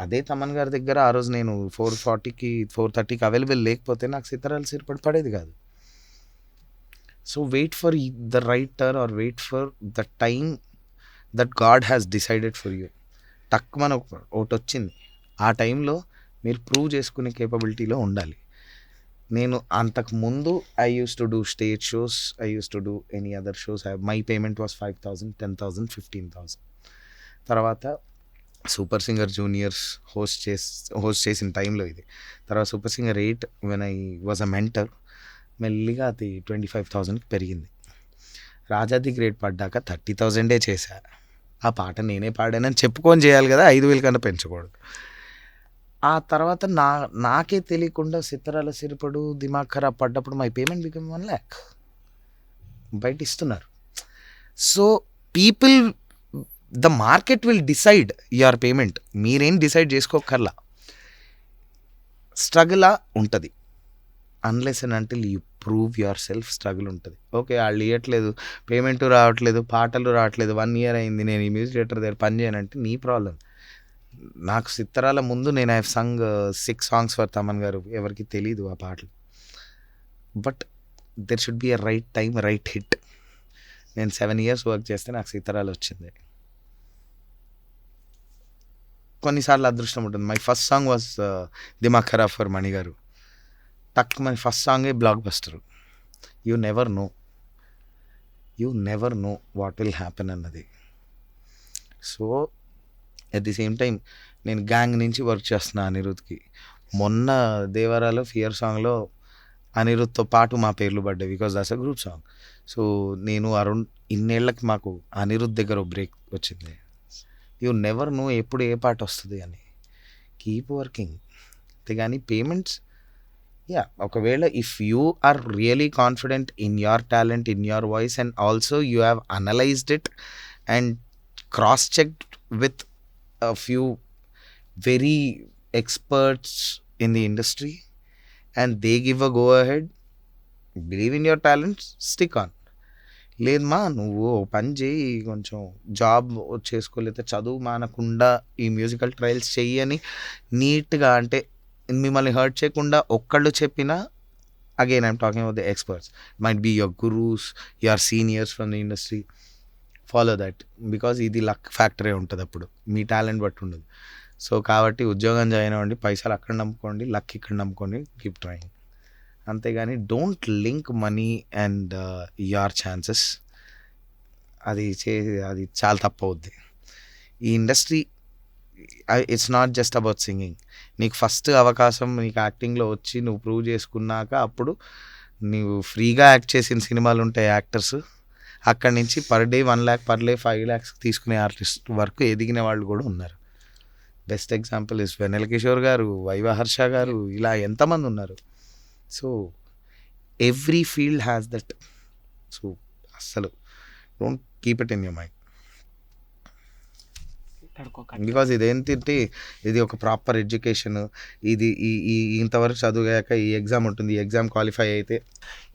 అదే తమన్ గారి దగ్గర ఆ రోజు నేను 440కి 430కి అవైలబుల్ లేకపోతే నాకు సితారాలు సిరపడి పడేది కాదు. So wait for the right turn or wait for the time that God has decided for you. టక్కుమని ఒకటి వచ్చింది, ఆ టైంలో మీరు ప్రూవ్ చేసుకునే కేపబిలిటీలో ఉండాలి. నేను అంతకుముందు I use to do stage shows, I use to do any other shows. My payment was 5,000, 10,000, 15,000. తర్వాత సూపర్ సింగర్ జూనియర్స్ హోస్ట్ చేసిన టైంలో ఇది. తర్వాత super singer 8 when I was a mentor, మెల్లిగా అది 25,000కి పెరిగింది. రాజాది గ్రేడ్ పడ్డాక 30,000 చేశా. ఆ పాట నేనే పాడానని చెప్పుకొని చేయాలి కదా, 5,000 కన్నా పెంచకూడదు. ఆ తర్వాత నాకే తెలియకుండా సితారాల సిరపడు దిమాగ్ ఖరాబ్ పడ్డప్పుడు మై పేమెంట్ బికమ్ 1 lakh బయట ఇస్తున్నారు. So people, the market will decide your payment, మీరేం డిసైడ్ చేసుకోకర్లా. స్ట్రగులా ఉంటుంది, unless and until you prove your self struggle ఉంటుంది. ఓకే వాళ్ళు ఇవ్వట్లేదు, పేమెంట్ రావట్లేదు, పాటలు రావట్లేదు, 1 year అయింది, నేను ఈ మ్యూజిక్ డైరెక్టర్ దగ్గర పని చేయనంటే నీ ప్రాబ్లం. నాకు సితారాల ముందు నేను I Sung 6 songs for Thaman గారు, ఎవరికి తెలీదు ఆ పాటలు. But there should be a right time, right hit. నేను 7 years వర్క్ చేస్తే నాకు సీతారాలు వచ్చింది. కొన్నిసార్లు అదృష్టం ఉంటుంది. మై ఫస్ట్ సాంగ్ వాజ్ దిమాగ్ ఖరాబ్ ఫర్ మణి గారు. తక్కువ మై ఫస్ట్ సాంగే blockbuster. You never know what will happen అన్నది. So at the same time నేను గ్యాంగ్ నుంచి వర్క్ చేస్తున్నా అనిరుద్కి. మొన్న దేవరాలో ఫియర్ సాంగ్లో అనిరుద్తో పాటు మా పేర్లు పడ్డాయి, because that's a group song. So నేను అరౌండ్ ఇన్నేళ్ళకి మాకు అనిరుద్ దగ్గర బ్రేక్ వచ్చింది. యూ నెవర్ నో ఎప్పుడు ఏ పాట వస్తుంది అని. కీప్ వర్కింగ్ అంతేగాని పేమెంట్స్ ఒకవేళ if you are really confident in your talent, in your voice, and also you have analysed it and cross checked with a few very experts in the industry and they give a go ahead, believe in your talents, stick on. లేదమ్మా నువ్వు పని చేయి, కొంచెం job చేసుకోలేతే చదువు మానకుండా ఈ musical trials చెయ్యి అని నీట్గా, అంటే మిమ్మల్ని హర్ట్ చేయకుండా ఒక్కళ్ళు చెప్పినా, again I'm talking about the experts, might be your gurus, your seniors from the industry. Follow that, because ఇది లక్ ఫ్యాక్టరీ ఉంటుంది, అప్పుడు మీ టాలెంట్ బట్టి ఉండదు. సో కాబట్టి ఉద్యోగం జాయిన్ అవ్వండి, పైసలు అక్కడ నమ్ముకోండి, లక్ ఇక్కడ నమ్ముకోండి, కీప్ ట్రయింగ్. అంతేగాని don't link money and your chances. అది చాలా తప్పు అవుద్ది. ఈ industry it's not just about singing. నీకు ఫస్ట్ అవకాశం నీకు యాక్టింగ్లో వచ్చి నువ్వు ప్రూవ్ చేసుకున్నాక అప్పుడు నువ్వు ఫ్రీగా యాక్ట్ చేసిన సినిమాలు ఉంటాయి యాక్టర్స్, అక్కడి నుంచి per day 1 lakh, per day 5 lakhs తీసుకునే ఆర్టిస్ట్ వరకు ఎదిగిన వాళ్ళు కూడా ఉన్నారు. Best example is Vennela Kishore garu, Viva Harsha garu, ఇలా ఎంతమంది ఉన్నారు. So every field has that. So అస్సలు don't keep it in your mind, because ఇదేంటి, ఇది ఒక ప్రాపర్ ఎడ్యుకేషన్. ఇది ఈ ఇంతవరకు చదివాక ఈ ఎగ్జామ్ ఉంటుంది, ఈ ఎగ్జామ్ క్వాలిఫై అయితే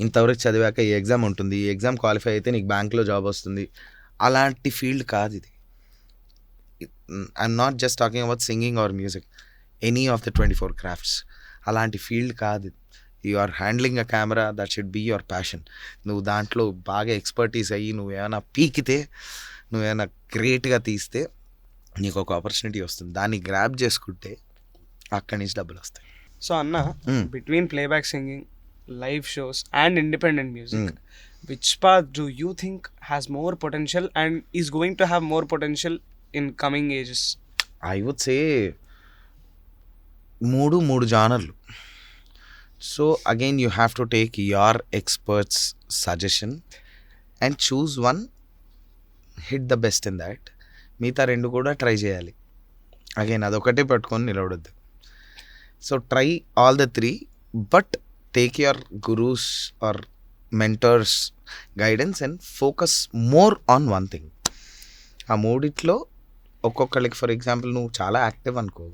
ఇంతవరకు చదివాక ఈ ఎగ్జామ్ ఉంటుంది, ఈ ఎగ్జామ్ క్వాలిఫై అయితే నీకు బ్యాంక్లో జాబ్ వస్తుంది. అలాంటి ఫీల్డ్ కాదు ఇది. I'm not just talking about singing or music, any of the 24 crafts. అలాంటి ఫీల్డ్ కాదు. You are handling a camera, that should be your passion. నువ్వు దాంట్లో బాగా ఎక్స్పర్టీస్ అయ్యి నువ్వు ఏమైనా పీకితే, నువ్వేమైనా గ్రేట్గా తీస్తే నీకు ఒక ఆపర్చునిటీ వస్తుంది. దాన్ని గ్రాప్ చేసుకుంటే అక్కడి నుంచి డబ్బులు వస్తాయి. సో అన్న, between playback singing, live shows and independent music, which path do you think has more potential and is going to have more potential in coming ages? I would say మూడు జానర్లు. So again you have to take your experts suggestion and choose one, hit the best in that. మిగతా 2 కూడా try చేయాలి. Again అదొకటే పట్టుకొని నిలబడద్దు. So try all the 3, but take your gurus are mentors guidance and focus more on one thing. ఆ మూడిట్లో ఒక్కొక్కరికి, for example నువ్వు చాలా యాక్టివ్ అనుకో,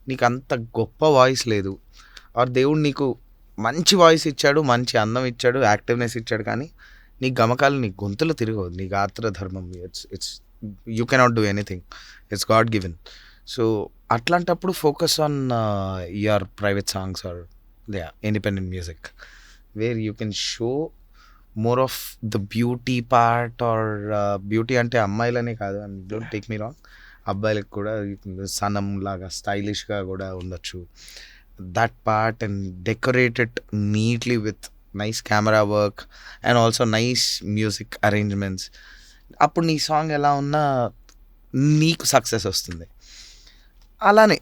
నీకు అంత గొప్ప వాయిస్ లేదు, ఆర్ దేవుడు నీకు మంచి వాయిస్ ఇచ్చాడు, మంచి అందం ఇచ్చాడు, యాక్టివ్నెస్ ఇచ్చాడు, కానీ నీ గమకాలు నీ గొంతులో తిరగవు, నీ గాత్ర ధర్మం, it's you cannot do anything, it's God given. So అట్లాంటప్పుడు focus on your private songs or independent music where you can show more of the beauty part or beauty అంటే అమ్మాయిలనే కాదు, and don't take me wrong, అబ్బాయిలకు కూడా సనం లాగా స్టైలిష్గా కూడా ఉండొచ్చు. that part and decorate it neatly with nice camera work and also nice music arrangements. అప్పుడు నీ సాంగ్ ఎలా ఉన్నా నీకు సక్సెస్ వస్తుంది. అలానే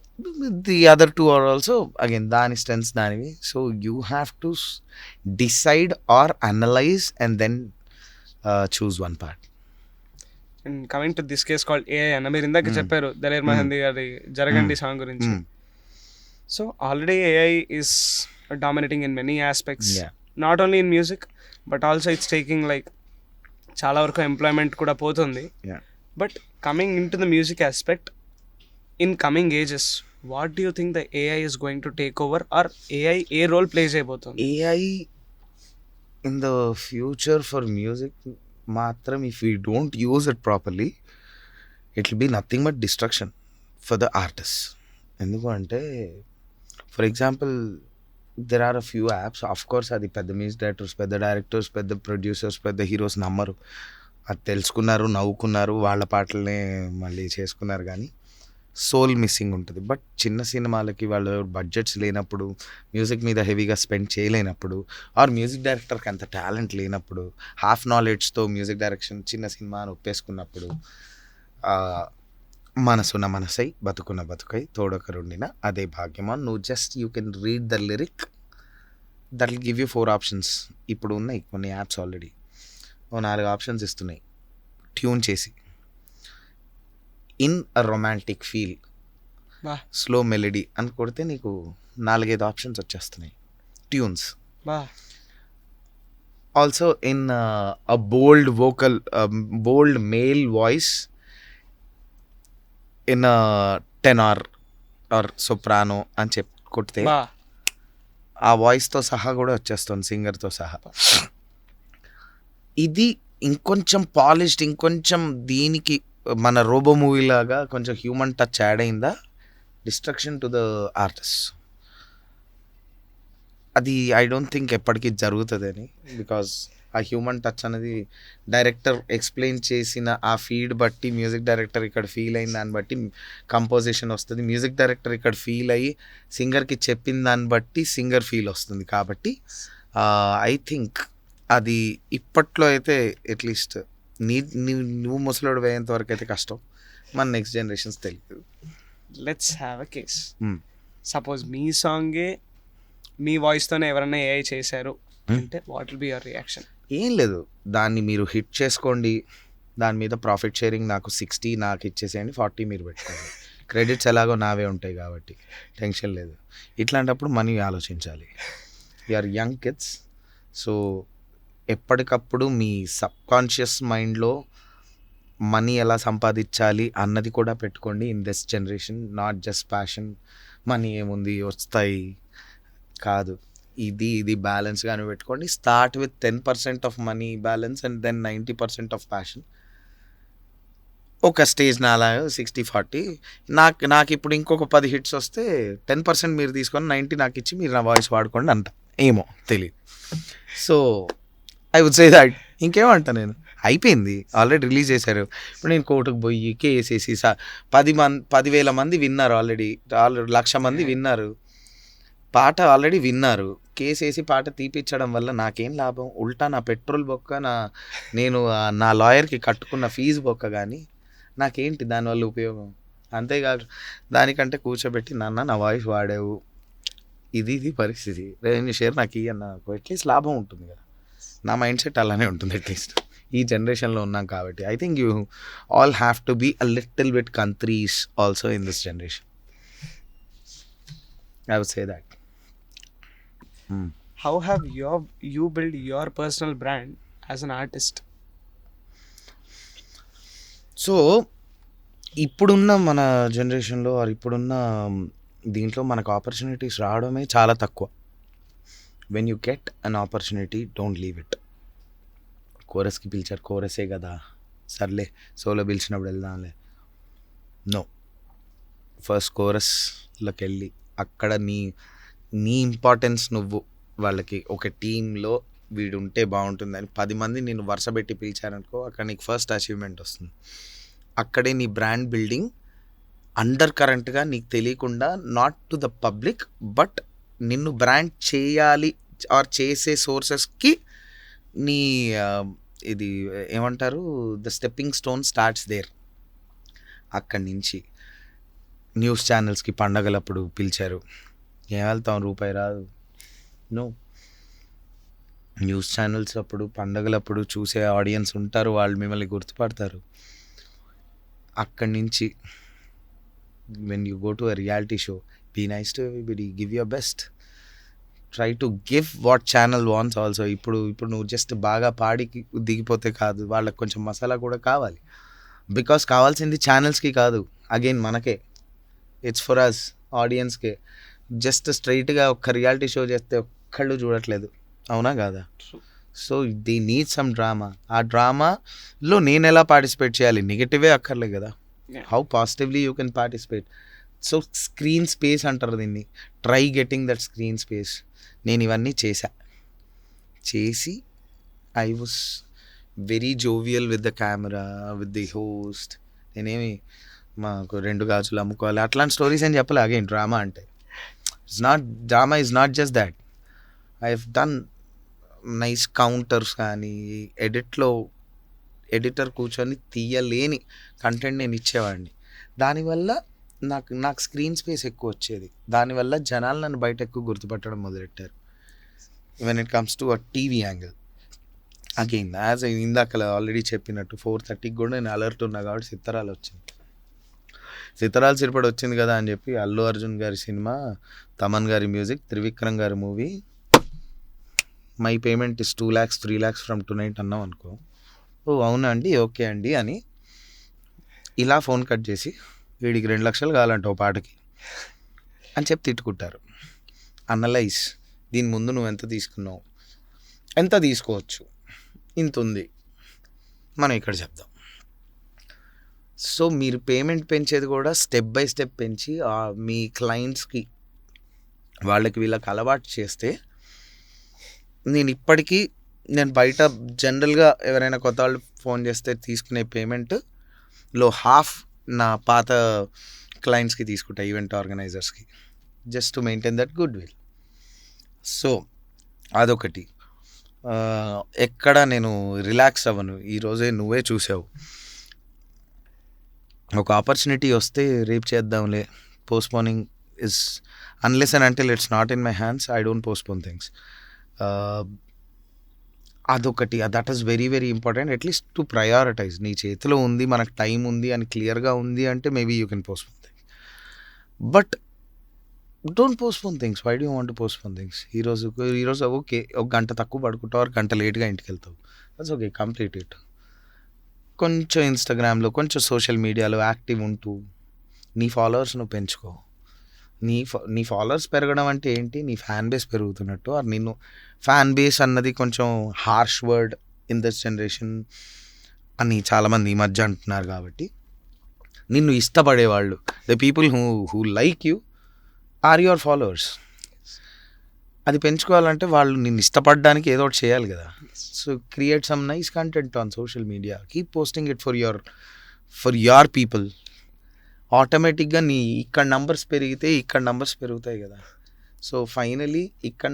the other 2 are also again దాని స్ట్రెంత్స్ దానివి. So you have to decide or analyse and then choose one part. And coming to this case called AI అన్న, మీరు ఇందాక చెప్పారు దలేర్ మెహందీ గారి జరగండి సాంగ్ గురించి. So already AI is dominating in many aspects, not only in music but also it's taking like చాలా వరకు employment కూడా పోతుంది. But coming in to the music aspect, in coming ages what do you think the AI is going to take over, or AI ఏ role play చేయబోతుంది? AI in the future for music మాత్రం, if you don't use it properly, it will be nothing but destruction for the artist. ఎందుకు అంటే, for example there are a few apps, of course అది పెద్ద music directors, పెద్ద directors, పెద్ద producers, పెద్ద heroes నమ్మరు. అది తెలుసుకున్నారు, నవ్వుకున్నారు, వాళ్ళ పాటలనే మళ్ళీ చేసుకున్నారు. కానీ సోల్ మిస్సింగ్ ఉంటుంది. బట్ చిన్న సినిమాలకి వాళ్ళు బడ్జెట్స్ లేనప్పుడు, మ్యూజిక్ మీద హెవీగా స్పెండ్ చేయలేనప్పుడు, ఆర్ మ్యూజిక్ డైరెక్టర్కి అంత టాలెంట్ లేనప్పుడు, హాఫ్ నాలెడ్జ్తో మ్యూజిక్ డైరెక్షన్ చిన్న సినిమా అని ఒప్పేసుకున్నప్పుడు, మనసున్న మనసై బతుకున్న బతుకై తోడొకరుండిన అదే భాగ్యమా. నువ్వు just you can read the lyric, that will give you 4 options. ఇప్పుడు ఉన్నాయి కొన్ని యాప్స్ ఆల్రెడీ 4 ఆప్షన్స్ ఇస్తున్నాయి ట్యూన్ చేసి. ఇన్ అ రొమాంటిక్ ఫీల్, బా స్లో మెలడీ అని కొడితే నీకు 4-5 ఆప్షన్స్ వచ్చేస్తున్నాయి ట్యూన్స్. బా also in a bold vocal, bold male voice in tenor or soprano అని కొడితే బా ఆ వాయిస్తో సహా కూడా వచ్చేస్తుంది, సింగర్తో సహా. ఇది ఇంకొంచెం పాలిష్డ్, ఇంకొంచెం దీనికి మన రోబో మూవీ లాగా కొంచెం హ్యూమన్ టచ్ యాడ్ అయిందా, డిస్ట్రక్షన్ టు ద ఆర్టిస్ట్. అది ఐ డోంట్ థింక్ ఎప్పటికీ జరుగుతుందని. బికాజ్ ఆ హ్యూమన్ టచ్ అనేది డైరెక్టర్ ఎక్స్ప్లెయిన్ చేసిన ఆ ఫీడ్ బట్టి, మ్యూజిక్ డైరెక్టర్ ఇక్కడ ఫీల్ అయిన దాన్ని బట్టి కంపోజిషన్ వస్తుంది. మ్యూజిక్ డైరెక్టర్ ఇక్కడ ఫీల్ అయ్యి సింగర్కి చెప్పిన దాన్ని బట్టి సింగర్ ఫీల్ వస్తుంది. కాబట్టి ఐ థింక్ అది ఇప్పట్లో అయితే అట్లీస్ట్ నువ్వు ముసలోడు వేయేంత వరకు అయితే కష్టం, మన నెక్స్ట్ జనరేషన్స్ తెలియదు. Let's have a case. Suppose మీ సాంగే మీ వాయిస్తోనే ఎవరైనా ఏఐ చేశారు అంటే what will be your reaction? ఏం లేదు, దాన్ని మీరు హిట్ చేసుకోండి, దాని మీద ప్రాఫిట్ షేరింగ్ నాకు 60 నాకు ఇచ్చేసేయండి, 40 మీరు పెట్టుకోండి. క్రెడిట్స్ ఎలాగో నావే ఉంటాయి కాబట్టి టెన్షన్ లేదు. ఇట్లాంటప్పుడు మనీ ఆలోచించాలి. యూఆర్ యంగ్ కిడ్స్, సో ఎప్పటికప్పుడు మీ సబ్కాన్షియస్ మైండ్లో మనీ ఎలా సంపాదించాలి అన్నది కూడా పెట్టుకోండి. In this generation not just passion, money ఏముంది వస్తాయి కాదు, ఇది బ్యాలెన్స్గానే పెట్టుకోండి. Start with 10% of money balance and then 90% of passion. ఒక స్టేజ్ నాలా 60-40. నాకు ఇప్పుడు ఇంకొక 10 హిట్స్ వస్తే 10% మీరు తీసుకొని 90 నాకు ఇచ్చి మీరు నా వాయిస్ వాడుకోండి అంట, ఏమో తెలియదు. So I would say that. ఇంకేమంటా నేను, అయిపోయింది, ఆల్రెడీ రిలీజ్ చేశారు. ఇప్పుడు నేను కోర్టుకు పోయి కేసు వేసి 10,000 మంది విన్నారు, ఆల్రెడీ 1,00,000 మంది విన్నారు, పాట ఆల్రెడీ విన్నారు. కేసు వేసి పాట తీపిచ్చడం వల్ల నాకేం లాభం? ఉల్టా నా పెట్రోల్ బొక్క, నేను నా లాయర్కి కట్టుకున్న ఫీజు బొక్క, కానీ నాకేంటి దానివల్ల ఉపయోగం? అంతేకాదు దానికంటే కూర్చోబెట్టి నా వాయిస్ వాడావు, ఇది పరిస్థితి, రెవెన్యూ షేర్ నాకు అన్న అట్లీస్ట్ లాభం ఉంటుంది కదా. నా మైండ్ సెట్ అలానే ఉంటుంది అట్లీస్ట్ ఈ జనరేషన్లో ఉన్నాం కాబట్టి. I think you all have to be a little bit countries also in this generation. I would say that. How have you built your personal brand as an artist? So ఇప్పుడున్న మన జనరేషన్లో are ఇప్పుడున్న దీంట్లో మనకు opportunities రావడమే చాలా తక్కువ. When you get an opportunity don't leave it. కోరస్కి పిలిచారు, కోరసే కదా సర్లే సోలో పిలిచినప్పుడు వెళ్దాంలే, నో. ఫస్ట్ కోరస్లోకి వెళ్ళి అక్కడ నీ ఇంపార్టెన్స్ నువ్వు వాళ్ళకి ఒక టీంలో వీడుంటే బాగుంటుందని 10 మంది నేను వరుస పెట్టి పిలిచారనుకో, అక్కడ నీకు ఫస్ట్ అచీవ్మెంట్ వస్తుంది. అక్కడే నీ బ్రాండ్ బిల్డింగ్ అండర్ కరెంట్గా నీకు తెలియకుండా, not to the public but నిన్ను బ్రాండ్ చేయాలి ఆర్ చేసే సోర్సెస్కి నీ ఇది ఏమంటారు, the stepping stone starts there. అక్కడి నుంచి న్యూస్ ఛానల్స్కి పండగలప్పుడు పిలిచారు, ఏం వెళ్తాం, రూపాయి రాదు. నో, న్యూస్ ఛానల్స్ అప్పుడు పండగలప్పుడు చూసే ఆడియన్స్ ఉంటారు, వాళ్ళు మిమ్మల్ని గుర్తుపడతారు. అక్కడి నుంచి when you go to a reality show, be nice to everybody, give your best, try to give what channel wants also. ఇప్పుడు నువ్వు జస్ట్ బాగా పాడికి దిగిపోతే కాదు, వాళ్ళకి కొంచెం మసాలా కూడా కావాలి. బికాస్ కావాల్సింది ఛానల్స్కి కాదు, అగైన్ మనకే, ఇట్స్ ఫర్ అస్ ఆడియన్స్కే. జస్ట్ స్ట్రైట్గా ఒక్క రియాలిటీ షో చేస్తే ఒక్కళ్ళు చూడట్లేదు, అవునా కాదా? So they need some drama. ఆ డ్రామాలో నేను ఎలా పార్టిసిపేట్ చేయాలి? నెగటివే అక్కర్లే కదా, how positively you can participate. So screen space అంటారు దీన్ని, try getting that screen space. నేను ఇవన్నీ చేసి I was very jovial with the camera, with the host. నేనేమి మాకు 2 గాజులు అమ్ముకోవాలి అట్లాంటి స్టోరీస్ అని చెప్పలే. అగైన్ డ్రామా అంటే drama is not just that. I have done nice counters కానీ, ఎడిటర్ కూర్చొని తీయలేని కంటెంట్ నేను ఇచ్చేవాడిని. దానివల్ల నాకు స్క్రీన్ స్పేస్ ఎక్కువ వచ్చేది. దానివల్ల జనాలు నన్ను బయట ఎక్కువ గుర్తుపట్టడం మొదలెట్టారు. When it comes to a TV angle, again as ఇందాక ఆల్రెడీ చెప్పినట్టు 4:30కి కూడా నేను అలర్ట్ ఉన్నా కాబట్టి సితారాలు వచ్చింది. సితారాలు సిరిపడి వచ్చింది కదా అని చెప్పి అల్లు అర్జున్ గారి సినిమా, తమన్ గారి మ్యూజిక్, త్రివిక్రమ్ గారి movie, my payment is 2 lakhs 3 lakhs from tonight అన్నాం అనుకో, ఓ అవునా అండి, ఓకే అండి అని ఇలా ఫోన్ కట్ చేసి వీడికి 2 లక్షలు కావాలంట ఓ పాటకి అని చెప్పి తిట్టుకుంటారు. అనలైజ్, దీని ముందు నువ్వు ఎంత తీసుకున్నావు, ఎంత తీసుకోవచ్చు, ఇంత ఉంది, మనం ఇక్కడ చెప్దాం. సో మీరు పేమెంట్ పెంచేది కూడా స్టెప్ బై స్టెప్ పెంచి మీ క్లయింట్స్కి వీళ్ళకి అలవాటు చేస్తే, నేను బయట జనరల్గా ఎవరైనా కొత్త వాళ్ళు ఫోన్ చేస్తే తీసుకునే పేమెంట్లో హాఫ్ నా పాత క్లయింట్స్కి తీసుకుంటా, ఈవెంట్ ఆర్గనైజర్స్కి, just to maintain that goodwill. So అదొకటి. ఎక్కడ నేను రిలాక్స్ అవ్వను. ఈరోజే నువ్వే చూసావు, ఒక ఆపర్చునిటీ వస్తే రేపు చేద్దాంలే, postponing is unless and until it's not in my hands, I don't postpone things. అదొకటి, that is very very important. At least to prioritise. నీ చేతిలో ఉంది, మనకు టైం ఉంది అని క్లియర్గా ఉంది అంటే maybe you can postpone things, but don't postpone things. Why do you want to postpone things? ఈరోజు ఓకే, ఒక గంట తక్కువ పడుకుంటావు, ఒక గంట లేట్గా ఇంటికి వెళ్తావు, దట్స్ ఓకే, కంప్లీట్ ఇట్. కొంచెం ఇన్స్టాగ్రామ్లో, కొంచెం సోషల్ మీడియాలో యాక్టివ్ ఉంటూ నీ ఫాలోవర్స్ నువ్వు పెంచుకో. నీ ఫాలోవర్స్ పెరగడం అంటే ఏంటి? నీ ఫ్యాన్ బేస్ పెరుగుతున్నట్టు. నిన్ను ఫ్యాన్ బేస్ అన్నది కొంచెం harsh word in this generation అని చాలామంది ఈ మధ్య అంటున్నారు. కాబట్టి నిన్ను ఇష్టపడేవాళ్ళు, the people who like you are your followers. అది పెంచుకోవాలంటే వాళ్ళు నిన్ను ఇష్టపడడానికి ఏదో ఒకటి చేయాలి కదా. So create some nice content on social media, keep posting it for your people. ఆటోమేటిక్గా ఇక్కడ నంబర్స్ పెరిగితే ఇక్కడ నంబర్స్ పెరుగుతాయి కదా. సో ఫైనలీ ఇక్కడ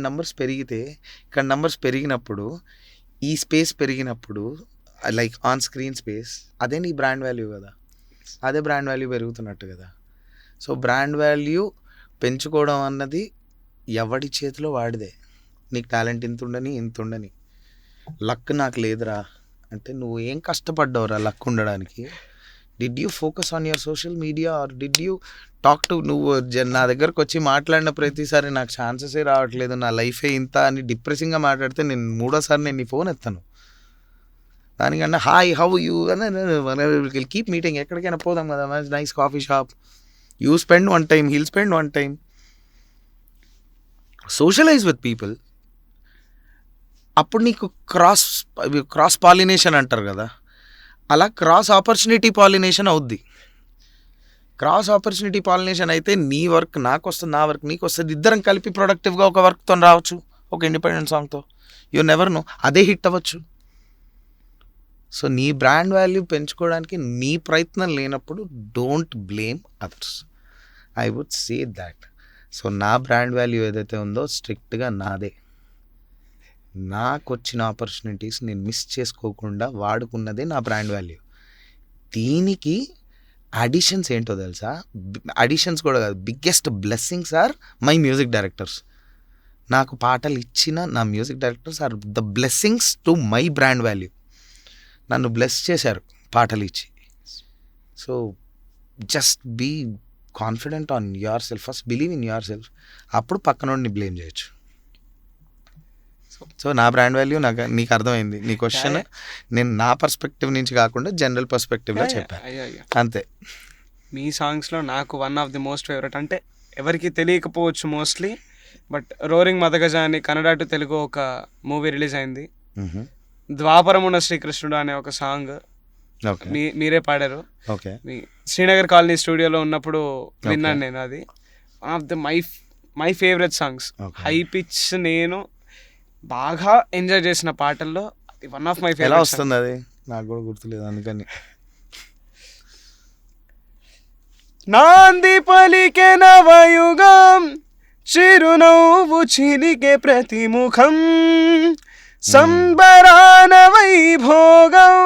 నంబర్స్ పెరిగితే, ఇక్కడ నంబర్స్ పెరిగినప్పుడు, ఈ స్పేస్ పెరిగినప్పుడు, లైక్ ఆన్ స్క్రీన్ స్పేస్, అదే నీ బ్రాండ్ వాల్యూ కదా, అదే బ్రాండ్ వాల్యూ పెరుగుతున్నట్టు కదా. సో బ్రాండ్ వాల్యూ పెంచుకోవడం అన్నది ఎవడి చేతిలో వాడిదే. నీకు టాలెంట్ ఇంత ఉండని, లక్ నాకు లేదురా అంటే నువ్వు ఏం కష్టపడ్డావురా లక్ ఉండడానికి? Did you focus on your social media or did you talk to? నువ్వు నా దగ్గరకు వచ్చి మాట్లాడిన ప్రతిసారి నాకు ఛాన్సెసే రావట్లేదు, నా లైఫే ఇంత అని డిప్రెసింగ్గా మాట్లాడితే నేను 3వ సారి నేను నీ ఫోన్ ఎత్తాను. దానికన్నా హాయ్ హౌ యూ అని కీప్ మీటింగ్, ఎక్కడికైనా పోదాం కదా, nice coffee shop, you spend 1 time, he'll spend 1 time. Socialise with people. అప్పుడు నీకు క్రాస్ పాలినేషన్ అంటారు కదా, అలా క్రాస్ ఆపర్చునిటీ పాలినేషన్ అవుద్ది. క్రాస్ ఆపర్చునిటీ పాలినేషన్ అయితే నీ వర్క్ నాకు వస్తుంది, నా వర్క్ నీకు వస్తుంది, ఇద్దరం కలిపి ప్రొడక్టివ్గా ఒక వర్క్తో రావచ్చు, ఒక ఇండిపెండెంట్ సాంగ్తో. యూ నెవర్ నో, అదే హిట్ అవ్వచ్చు. సో నీ బ్రాండ్ వాల్యూ పెంచుకోవడానికి నీ ప్రయత్నం లేనప్పుడు don't blame others. I would say that. So నా బ్రాండ్ వాల్యూ ఏదైతే ఉందో స్ట్రిక్ట్గా నాదే. నాకు వచ్చిన ఆపర్చునిటీస్ నేను మిస్ చేసుకోకుండా వాడుకున్నదే నా బ్రాండ్ వాల్యూ. దీనికి అడిషన్స్ ఏంటో తెలుసా? అడిషన్స్ కూడా కాదు, biggest blessings are my music directors. నాకు పాటలు ఇచ్చిన నా music directors are the blessings to my brand value. నన్ను బ్లెస్ చేశారు పాటలు ఇచ్చి. So just be confident on yourself, first believe in yourself, అప్పుడు పక్కనోడిని బ్లేమ్ చేయొచ్చు. సో నా బ్రాండ్ వాల్యూ నీకు అర్థమైంది. నీ క్వశ్చన్ నేను నా పర్స్పెక్టివ్ నుంచి కాకుండా జనరల్ పర్స్పెక్టివ్లో చెప్పాను, అంతే. మీ సాంగ్స్లో నాకు one of the most favourite, అంటే ఎవరికి తెలియకపోవచ్చు మోస్ట్లీ, బట్ రోరింగ్ మదగజ అని కన్నడ టు తెలుగు ఒక మూవీ రిలీజ్ అయింది. ద్వాపరమున శ్రీకృష్ణుడు అనే ఒక సాంగ్ మీరే పాడారు. మీ శ్రీనగర్ కాలనీ స్టూడియోలో ఉన్నప్పుడు విన్నాను నేను. అది one of the my favourite songs. High pitch నేను బాగా ఎంజాయ్ చేసిన పాటల్లో వన్ ఆఫ్ మై ఎలా ఫేవరెట్. వస్తుంది అది నాకు కూడా గుర్తులేదు అందుకని. నాంది పలికే నవయుగం, చిరునవ్వు చిలికే ప్రతిముఖం, సంబరాన వైభోగం,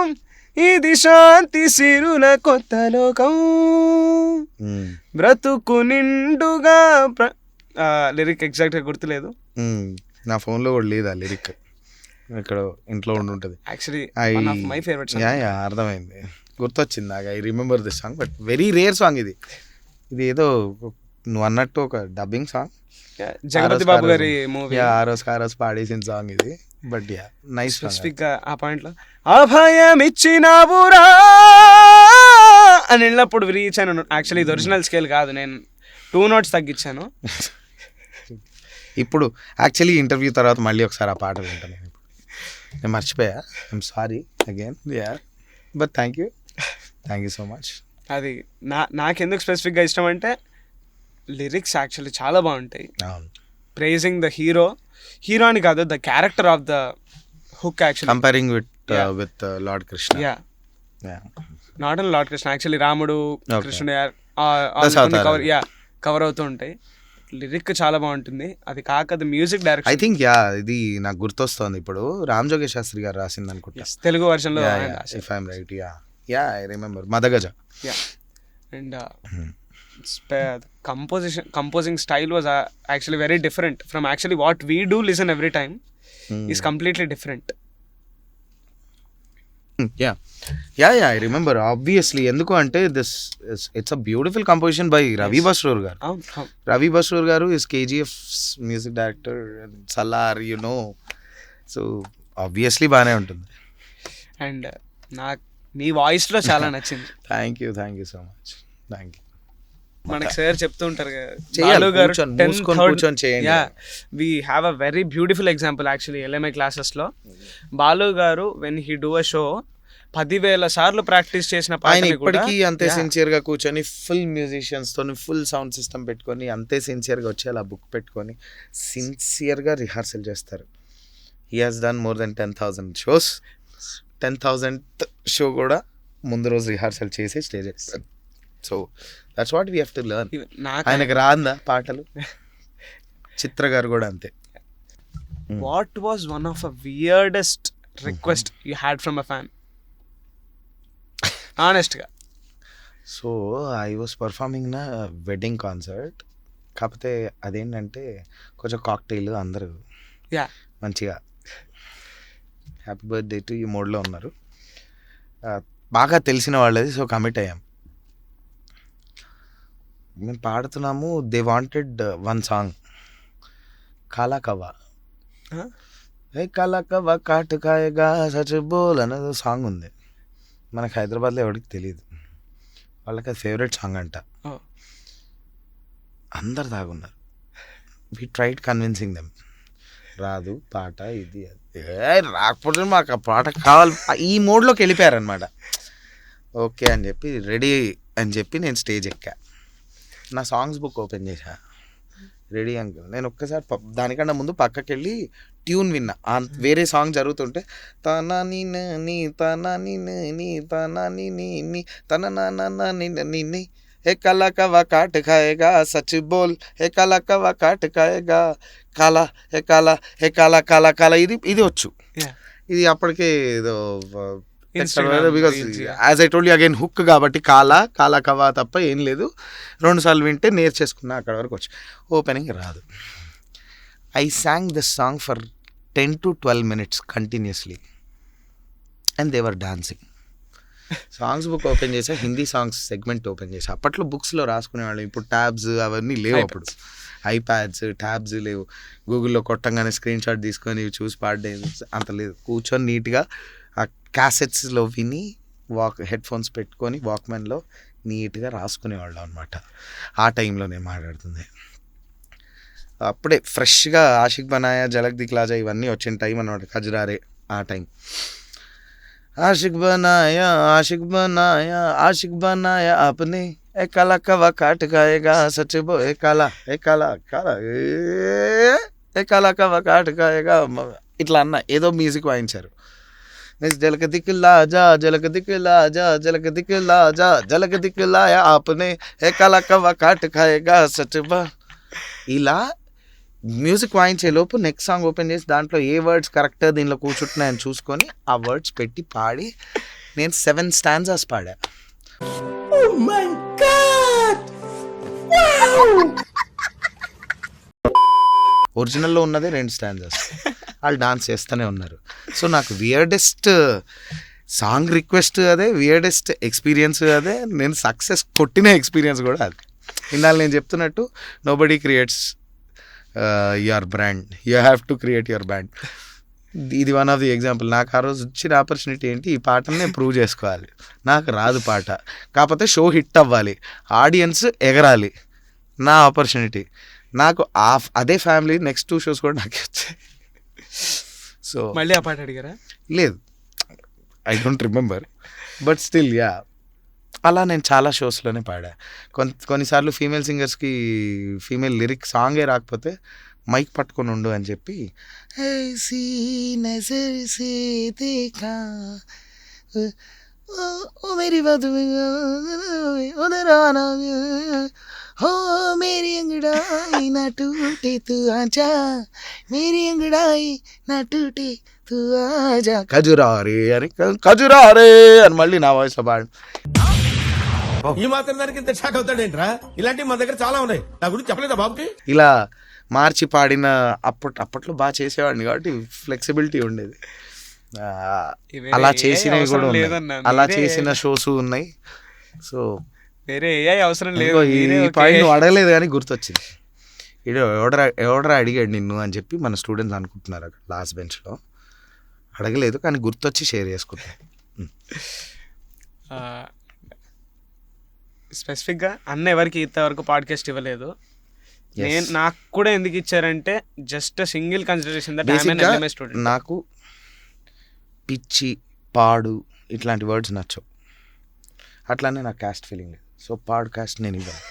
ఇది శాంతి సిరుల కొత్త లోకం, బ్రతుకు నిండుగా లిరిక్ ఎగ్జాక్ట్గా గుర్తులేదు. నా ఫోన్లో కూడా లేదు ఆ లిరిక్, ఇక్కడ ఇంట్లో ఉండి యాక్చువల్లీ ఉంటుంది. My favourite. యా అర్థమైంది, గుర్తొచ్చింది నాకు. I remember this song, but very rare song ఇది. ఇది ఏదో నువ్వు అన్నట్టు ఒక డబ్బింగ్ సాంగ్, జగపతి బాబు గారి మూవీ ఆ రోజు పాడేసిన సాంగ్ ఇది. But yeah nice. స్పెసిఫిక్ గా ఆ పాయింట్ లో అభయం ఇచ్చినావురా అని వెళ్ళినప్పుడు విరిగించాను. యాక్చువల్లీ ఇది ఒరిజినల్ స్కేల్ కాదు, నేను 2 notes తగ్గించాను. ఇప్పుడు యాక్చువల్లీ ఇంటర్వ్యూ తర్వాత మళ్ళీ ఒకసారి ఆ పాట వింటాను నేను. నేను మర్చిపోయా, I'm sorry again. Yeah but thank you so much. అది నాకెందుకు స్పెసిఫిక్గా ఇష్టం అంటే లిరిక్స్ యాక్చువల్లీ చాలా బాగుంటాయి. ప్రైజింగ్ ద హీరో అని కాదు, the character of the hook actually. Comparing with lord Krishna. Not only lord Krishna, actually రాముడు కృష్ణుడు కవర్ అవుతూ ఉంటాయి. లిరిక్ చాలా బాగుంటుంది. అది కాక మ్యూజిక్ డైరెక్షన్, ఐ థింక్ ఇది నాకు గుర్తొస్తుంది ఇప్పుడు, రామ్ జోగేష్ శాస్త్రి గారు రాసింది అనుకుంటా తెలుగు వర్షన్ లో. If I'm right, I remember Madagaja. And composing style was actually very different from actually what we do listen every time. Is completely different. I remember obviously ఎందుకు అంటే it's a beautiful composition by Ravi Basrur garu. Ravi Basrur garu is KGF's music director and Salar, so obviously బానే ఉంటుంది. And నాకు మీ voice లో చాలా నచ్చింది. Thank you so much. Thank you. మనకి sir చెప్తూ ఉంటారు we have a very beautiful example actually LMI classes లో. Balu garu when he do a show 10,000 సార్లు ప్రాక్టీస్ చేసిన ఆయన ఇప్పటికీ అంతే సిన్సియర్ గా కూర్చొని ఫుల్ మ్యూజిషియన్స్ తోని ఫుల్ సౌండ్ సిస్టమ్ పెట్టుకొని అంతే సిన్సియర్ గా వచ్చి అలా బుక్ పెట్టుకొని సిన్సియర్ గా రిహార్సల్ చేస్తారు. He has done more than 10,000 shows. 10,000th show కూడా ముందు రోజు రిహార్సల్ చేసి స్టేజ్ చేస్తారు. So that's what we have to learn. ఆయనకు రాందా పాటలు? చిత్ర గారు కూడా అంతే. What was one of a weirdest request you had from a fan, ఆనెస్ట్గా? సో ఐ వాస్ పర్ఫార్మింగ్ నా వెడ్డింగ్ కాన్సర్ట్. కాకపోతే అదేంటంటే కొంచెం కాక్టైల్, అందరూ మంచిగా హ్యాపీ బర్త్డే టు ఈ మోడ్లో ఉన్నారు, బాగా తెలిసిన వాళ్ళది. సో కమిట్ అయ్యాం, మేము పాడుతున్నాము. దే వాంటెడ్ వన్ సాంగ్, కాలా కవ్వా. ఏ కాలా కవ్వా కాటుకాయగా సచ్ బోల్ అనేది సాంగ్ ఉంది. మనకు హైదరాబాద్లో ఎవరికి తెలియదు, వాళ్ళకి అది ఫేవరెట్ సాంగ్ అంట. అందరు తాగున్నారు. వి ట్రైడ్ కన్విన్సింగ్ దెమ్, రాదు పాట, ఇది రాకపోతే మాకు ఆ పాట కావాలి, ఈ మోడ్లోకి వెళ్ళిపోయారనమాట. ఓకే అని చెప్పి రెడీ అని చెప్పి నేను స్టేజ్ ఎక్కా. నా సాంగ్స్ బుక్ ఓపెన్ చేశా, రెడీ అంకుల్. నేను ఒక్కసారి దానికన్నా ముందు పక్కకి వెళ్ళి ట్యూన్ విన్నా. వేరే సాంగ్ జరుగుతుంటే తన నీ తన నీ తన నీ తన నీ ఏ కలా కవా కాట్ ఖాయేగా సచ్ బోల్ ఏ కలా కవా కాట్ ఖాయేగా కాలా ఏ కాలా ఏ కాలా కాలా కాలా. ఇది వచ్చు. ఇది అప్పటికే ఏదో because as I told you again hook కాబట్టి కాలా కాలా కవా తప్ప ఏం లేదు. 2 సార్లు వింటే నేర్చేసుకున్నా, అక్కడ వరకు వచ్చి. ఓపెనింగ్ రాదు. I song this song for 10 to 12 minutes continuously and they were dancing. Songs book open చేసా, హిందీ సాంగ్స్ సెగ్మెంట్ ఓపెన్ చేసా. అప్పట్లో బుక్స్లో రాసుకునేవాళ్ళం, ఇప్పుడు ట్యాబ్స్ అవన్నీ లేవు. అప్పుడు ఐప్యాడ్స్ ట్యాబ్స్ లేవు. గూగుల్లో కొట్టంగానే స్క్రీన్ షాట్ తీసుకొని చూసి పాడే అంత లేదు. కూర్చొని నీట్గా ఆ క్యాసెట్స్లో విని హెడ్ ఫోన్స్ పెట్టుకొని వాక్మెన్లో నీట్గా రాసుకునేవాళ్ళం అనమాట. ఆ టైంలో నేను మాట్లాడుతుంది. అప్పుడే ఫ్రెష్గా ఆషిక్ బనాయా, జలక్ దిక్లాజా ఇవన్నీ వచ్చిన టైం అనమాట. ఖజరారే ఆ టైం. आशिक बनाया आशिक बनाया आपने ए काला कवा काट खाएगा सच बो ए काला काला ఏ కాలా కవా కాట్ కాయగా ఇట్లా అన్న ఏదో మ్యూజిక్ వాయించారు. मिस झलक दिखला जा झलक दिखला जा झलक दिखला जा झलक दिखलाया आपने है काला कवा काट खाएगा सचबा. ఇలా మ్యూజిక్ వాయించే లోపు నెక్స్ట్ సాంగ్ ఓపెన్ చేసి దాంట్లో ఏ వర్డ్స్ కరెక్ట్ దీనిలో కూర్చుంటున్నాయని చూసుకొని ఆ వర్డ్స్ పెట్టి పాడి నేను 7 స్టాంజాస్ పాడా. ఒరిజినల్లో ఉన్నదే 2 స్టాంజాస్. వాళ్ళు డాన్స్ చేస్తూనే ఉన్నారు. సో నాకు వియర్డెస్ట్ సాంగ్ రిక్వెస్ట్ అదే, వియర్డెస్ట్ ఎక్స్పీరియన్స్ అదే, నేను సక్సెస్ కొట్టిన ఎక్స్పీరియన్స్ కూడా అది. ఇందాక నేను చెప్తున్నట్టు nobody creates your brand, you have to create your brand. ఇది వన్ ఆఫ్ ది ఎగ్జాంపుల్. నాకు ఆ రోజు వచ్చిన ఆపర్చునిటీ ఏంటి, ఈ పాటను నేను ప్రూవ్ చేసుకోవాలి. నాకు రాదు పాట, కాకపోతే షో హిట్ అవ్వాలి, ఆడియన్స్ ఎగరాలి, నా ఆపర్చునిటీ. నాకు అదే ఫ్యామిలీ నెక్స్ట్ 2 షోస్ కూడా నాకే వచ్చాయి. సో మళ్ళీ ఆ పాట అడిగారా? లేదు, I don't remember, but still yeah, అలా నేను చాలా షోస్లోనే పాడా. కొన్నిసార్లు ఫీమేల్ సింగర్స్కి ఫీమేల్ లిరిక్ సాంగే రాకపోతే మైక్ పట్టుకొని ఉండు అని చెప్పి మేరీ हो मेरी अंगड़ाई ना टूटे तू आजा, मेरी अंगड़ाई ना टूटे तू आजा, ఖజురారే అని ఖజురారే అని మళ్ళీ నా వాయిస్ పాడు. ఈ మాత్రం దానికి ఇంత షాక్ అవుతాడేంట్రా? ఇలాంటివి మా దగ్గర చాలా ఉన్నాయి. నా గురించి చెప్పలేదా బాబుకి? ఇలా మార్చి పాడిన అప్పట్లో బాగా చేసేవాడిని కాబట్టి ఫ్లెక్సిబిలిటీ ఉండేది. అలా చేసినవి కూడా ఉన్నాయి, అలా చేసిన షోస్ ఉన్నాయి. సో వేరే ఏఐ అవసరం లేదు. ఈ పాయింట్ నువ్వు అడగలేదు కానీ గుర్తొచ్చింది. ఎవడరా అడిగాడు నిన్ను అని చెప్పి మన స్టూడెంట్స్ అనుకుంటున్నారు అక్కడ లాస్ట్ బెంచ్లో. అడగలేదు కానీ గుర్తొచ్చి షేర్ చేసుకుంటాను. స్పెసిఫిక్గా అన్న ఎవరికి ఇంతవరకు పాడ్కాస్ట్ ఇవ్వలేదు. నేను నాకు కూడా ఎందుకు ఇచ్చారంటే just single consideration that I am an MS student. నాకు పిచ్చి, పాడు ఇట్లాంటి వర్డ్స్ నచ్చవు. అట్లానే నాకు క్యాస్ట్ ఫీలింగ్ లేదు. సో పాడ్కాస్ట్ నేను ఇవ్వను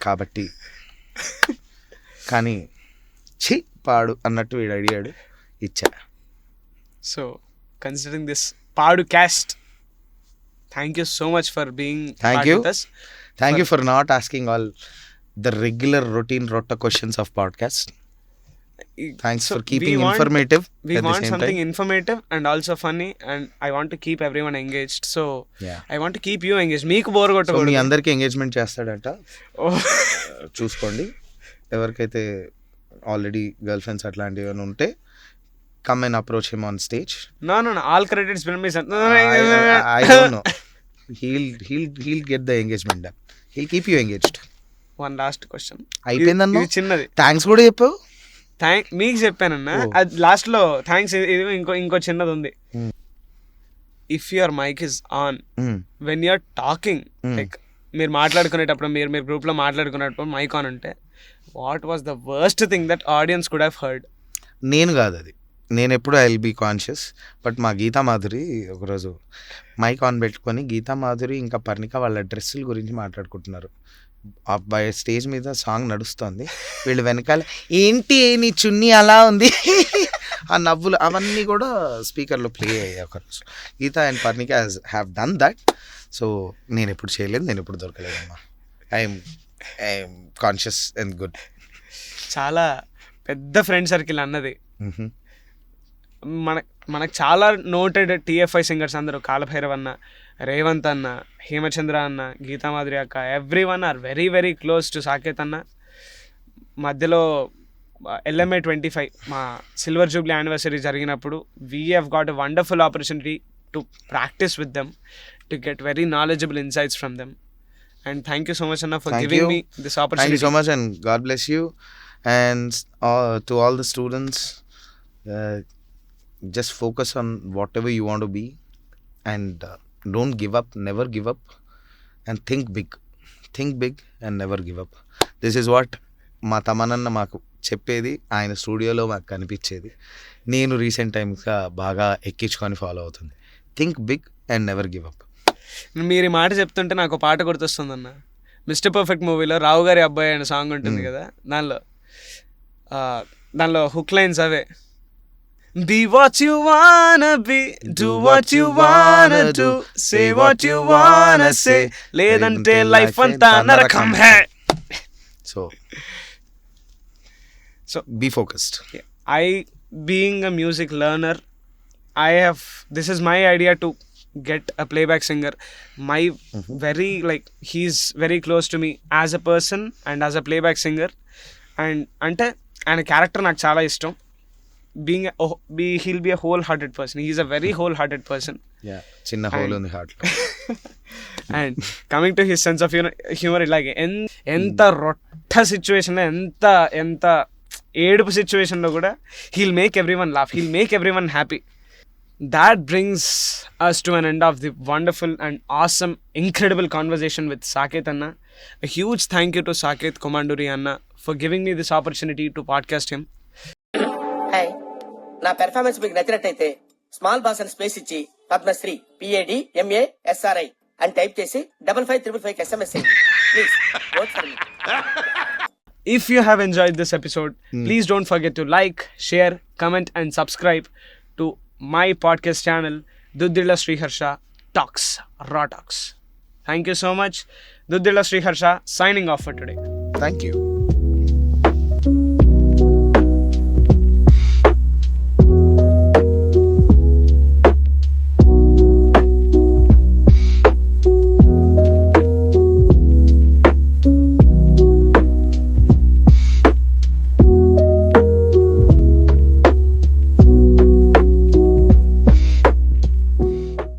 కాబట్టి. కానీ ఛీ పాడు అన్నట్టు వీడు అడిగాడు, ఇచ్చా. So considering this podcast, thank you so much for being with us. Thank you for not asking all the regular routine rotta questions of podcast. Thanks for keeping informative. We want something informative and also funny, and I want to keep everyone engaged. So yeah, I want to keep you engaged. మీకు bore కొట్టకూడదు. మీ అందరికీ engagement చేస్తాడట, చూసుకోండి. ఎవరికైతే already girl friends అట్లాంటివి ఏమైనా ఉంటే come and approach him on stage. No, all credits will be sent. I don't know. He'll get the engagement done. He'll keep you engaged. One last question. అయిపోయిందన్న, ఇది చిన్నది. Thanks కూడా చెప్పావు. మీకు చెప్పానన్నా, అది last లో థ్యాంక్స్. ఇది ఇంకో చిన్నది ఉంది. If your mic is on when you're talking, like మీరు మాట్లాడుకునేటప్పుడు, మీరు గ్రూప్ లో మాట్లాడుకునేటప్పుడు మైక్ ఆన్ ఉంటే, what was the worst thing that audience could have heard? నేను కాదు అది, నేను ఎప్పుడు I will be conscious. But మా గీతామాధురి ఒకరోజు మైక్ ఆన్ పెట్టుకొని గీతామాధురి ఇంకా పర్ణిక వాళ్ళ డ్రెస్సుల గురించి మాట్లాడుకుంటున్నారు. అబ్బాయి స్టేజ్ మీద సాంగ్ నడుస్తుంది, వీళ్ళు వెనకాల ఏంటి నీ చున్నీ అలా ఉంది, ఆ నవ్వులు అవన్నీ కూడా స్పీకర్లో ప్లే అయ్యాయి ఒకరోజు. Geetha and Parnika have done that. So నేను ఎప్పుడు చేయలేదు, నేను ఎప్పుడు దొరకలేదమ్మా. I'm conscious and good. చాలా పెద్ద ఫ్రెండ్ సర్కిల్ అన్నది. మనకు చాలా నోటెడ్ టీఎఫ్ఐ సింగర్స్ అందరూ, కాలభైరవ్ అన్న, రేవంత్ అన్న, హేమచంద్ర అన్న, గీతామాధురి అక్క, everyone are very very close to Saketh అన్న. మధ్యలో LMA 25 మా సిల్వర్ జూబ్లీ యానివర్సరీ జరిగినప్పుడు we have got a wonderful opportunity to practise with them, to get very knowledgeable insights from them. And thank you so much అన్న for giving me this opportunity. Thank you so much and God bless you. And to all the students, just focus on whatever you want to be and don't give up, never give up, and think big and never give up. This is what మా తమనన్న మాకు చెప్పేది, ఆయన స్టూడియోలో మాకు కనిపించేది, నేను recent టైమ్స్గా బాగా ఎక్కించుకొని ఫాలో అవుతుంది. Think big and never give up. మీరు ఈ మాట చెప్తుంటే నాకు పాట గుర్తొస్తుందన్న. మిస్టర్ పర్ఫెక్ట్ మూవీలో రావు గారి అబ్బాయి అనే సాంగ్ ఉంటుంది కదా, దానిలో hook lines away, Be what you wanna be, do what you wanna do, say what you wanna say. లేదంటే లైఫ్ అంతా నరకం హే. So be focused. Being a music learner, this is my idea to get a playback singer. My he's very close to me as a person and as a playback singer. And ante ఆయన character నాకు చాలా ఇష్టం. He'll be a wholehearted person. He's a very wholehearted person. చిన్న whole ఉంది heart లో. And coming to his sense of humor, like ఎంత రొట్ట సిచ్యువేషన్లో ఎంత ఏడుపు సిచ్యువేషన్లో కూడా he'll make everyone laugh, he'll make everyone happy. That brings us to an end of the wonderful and awesome, incredible conversation with Saket Anna. A huge thank you to Saket Komanduri Anna for giving me this opportunity to podcast him. Hi, నా performance మీకు నచ్చినట్టయితే small boss అని space ఇచ్చి Padmashri PADMASRI అని type చేసి 55555 SMS please vote for me. If you have enjoyed this episode, please don't forget to like, share, comment and subscribe to my podcast channel, Duddila Sriharsha Talks, Raw Talks. Thank you so much. Duddila Sriharsha signing off for today. Thank you.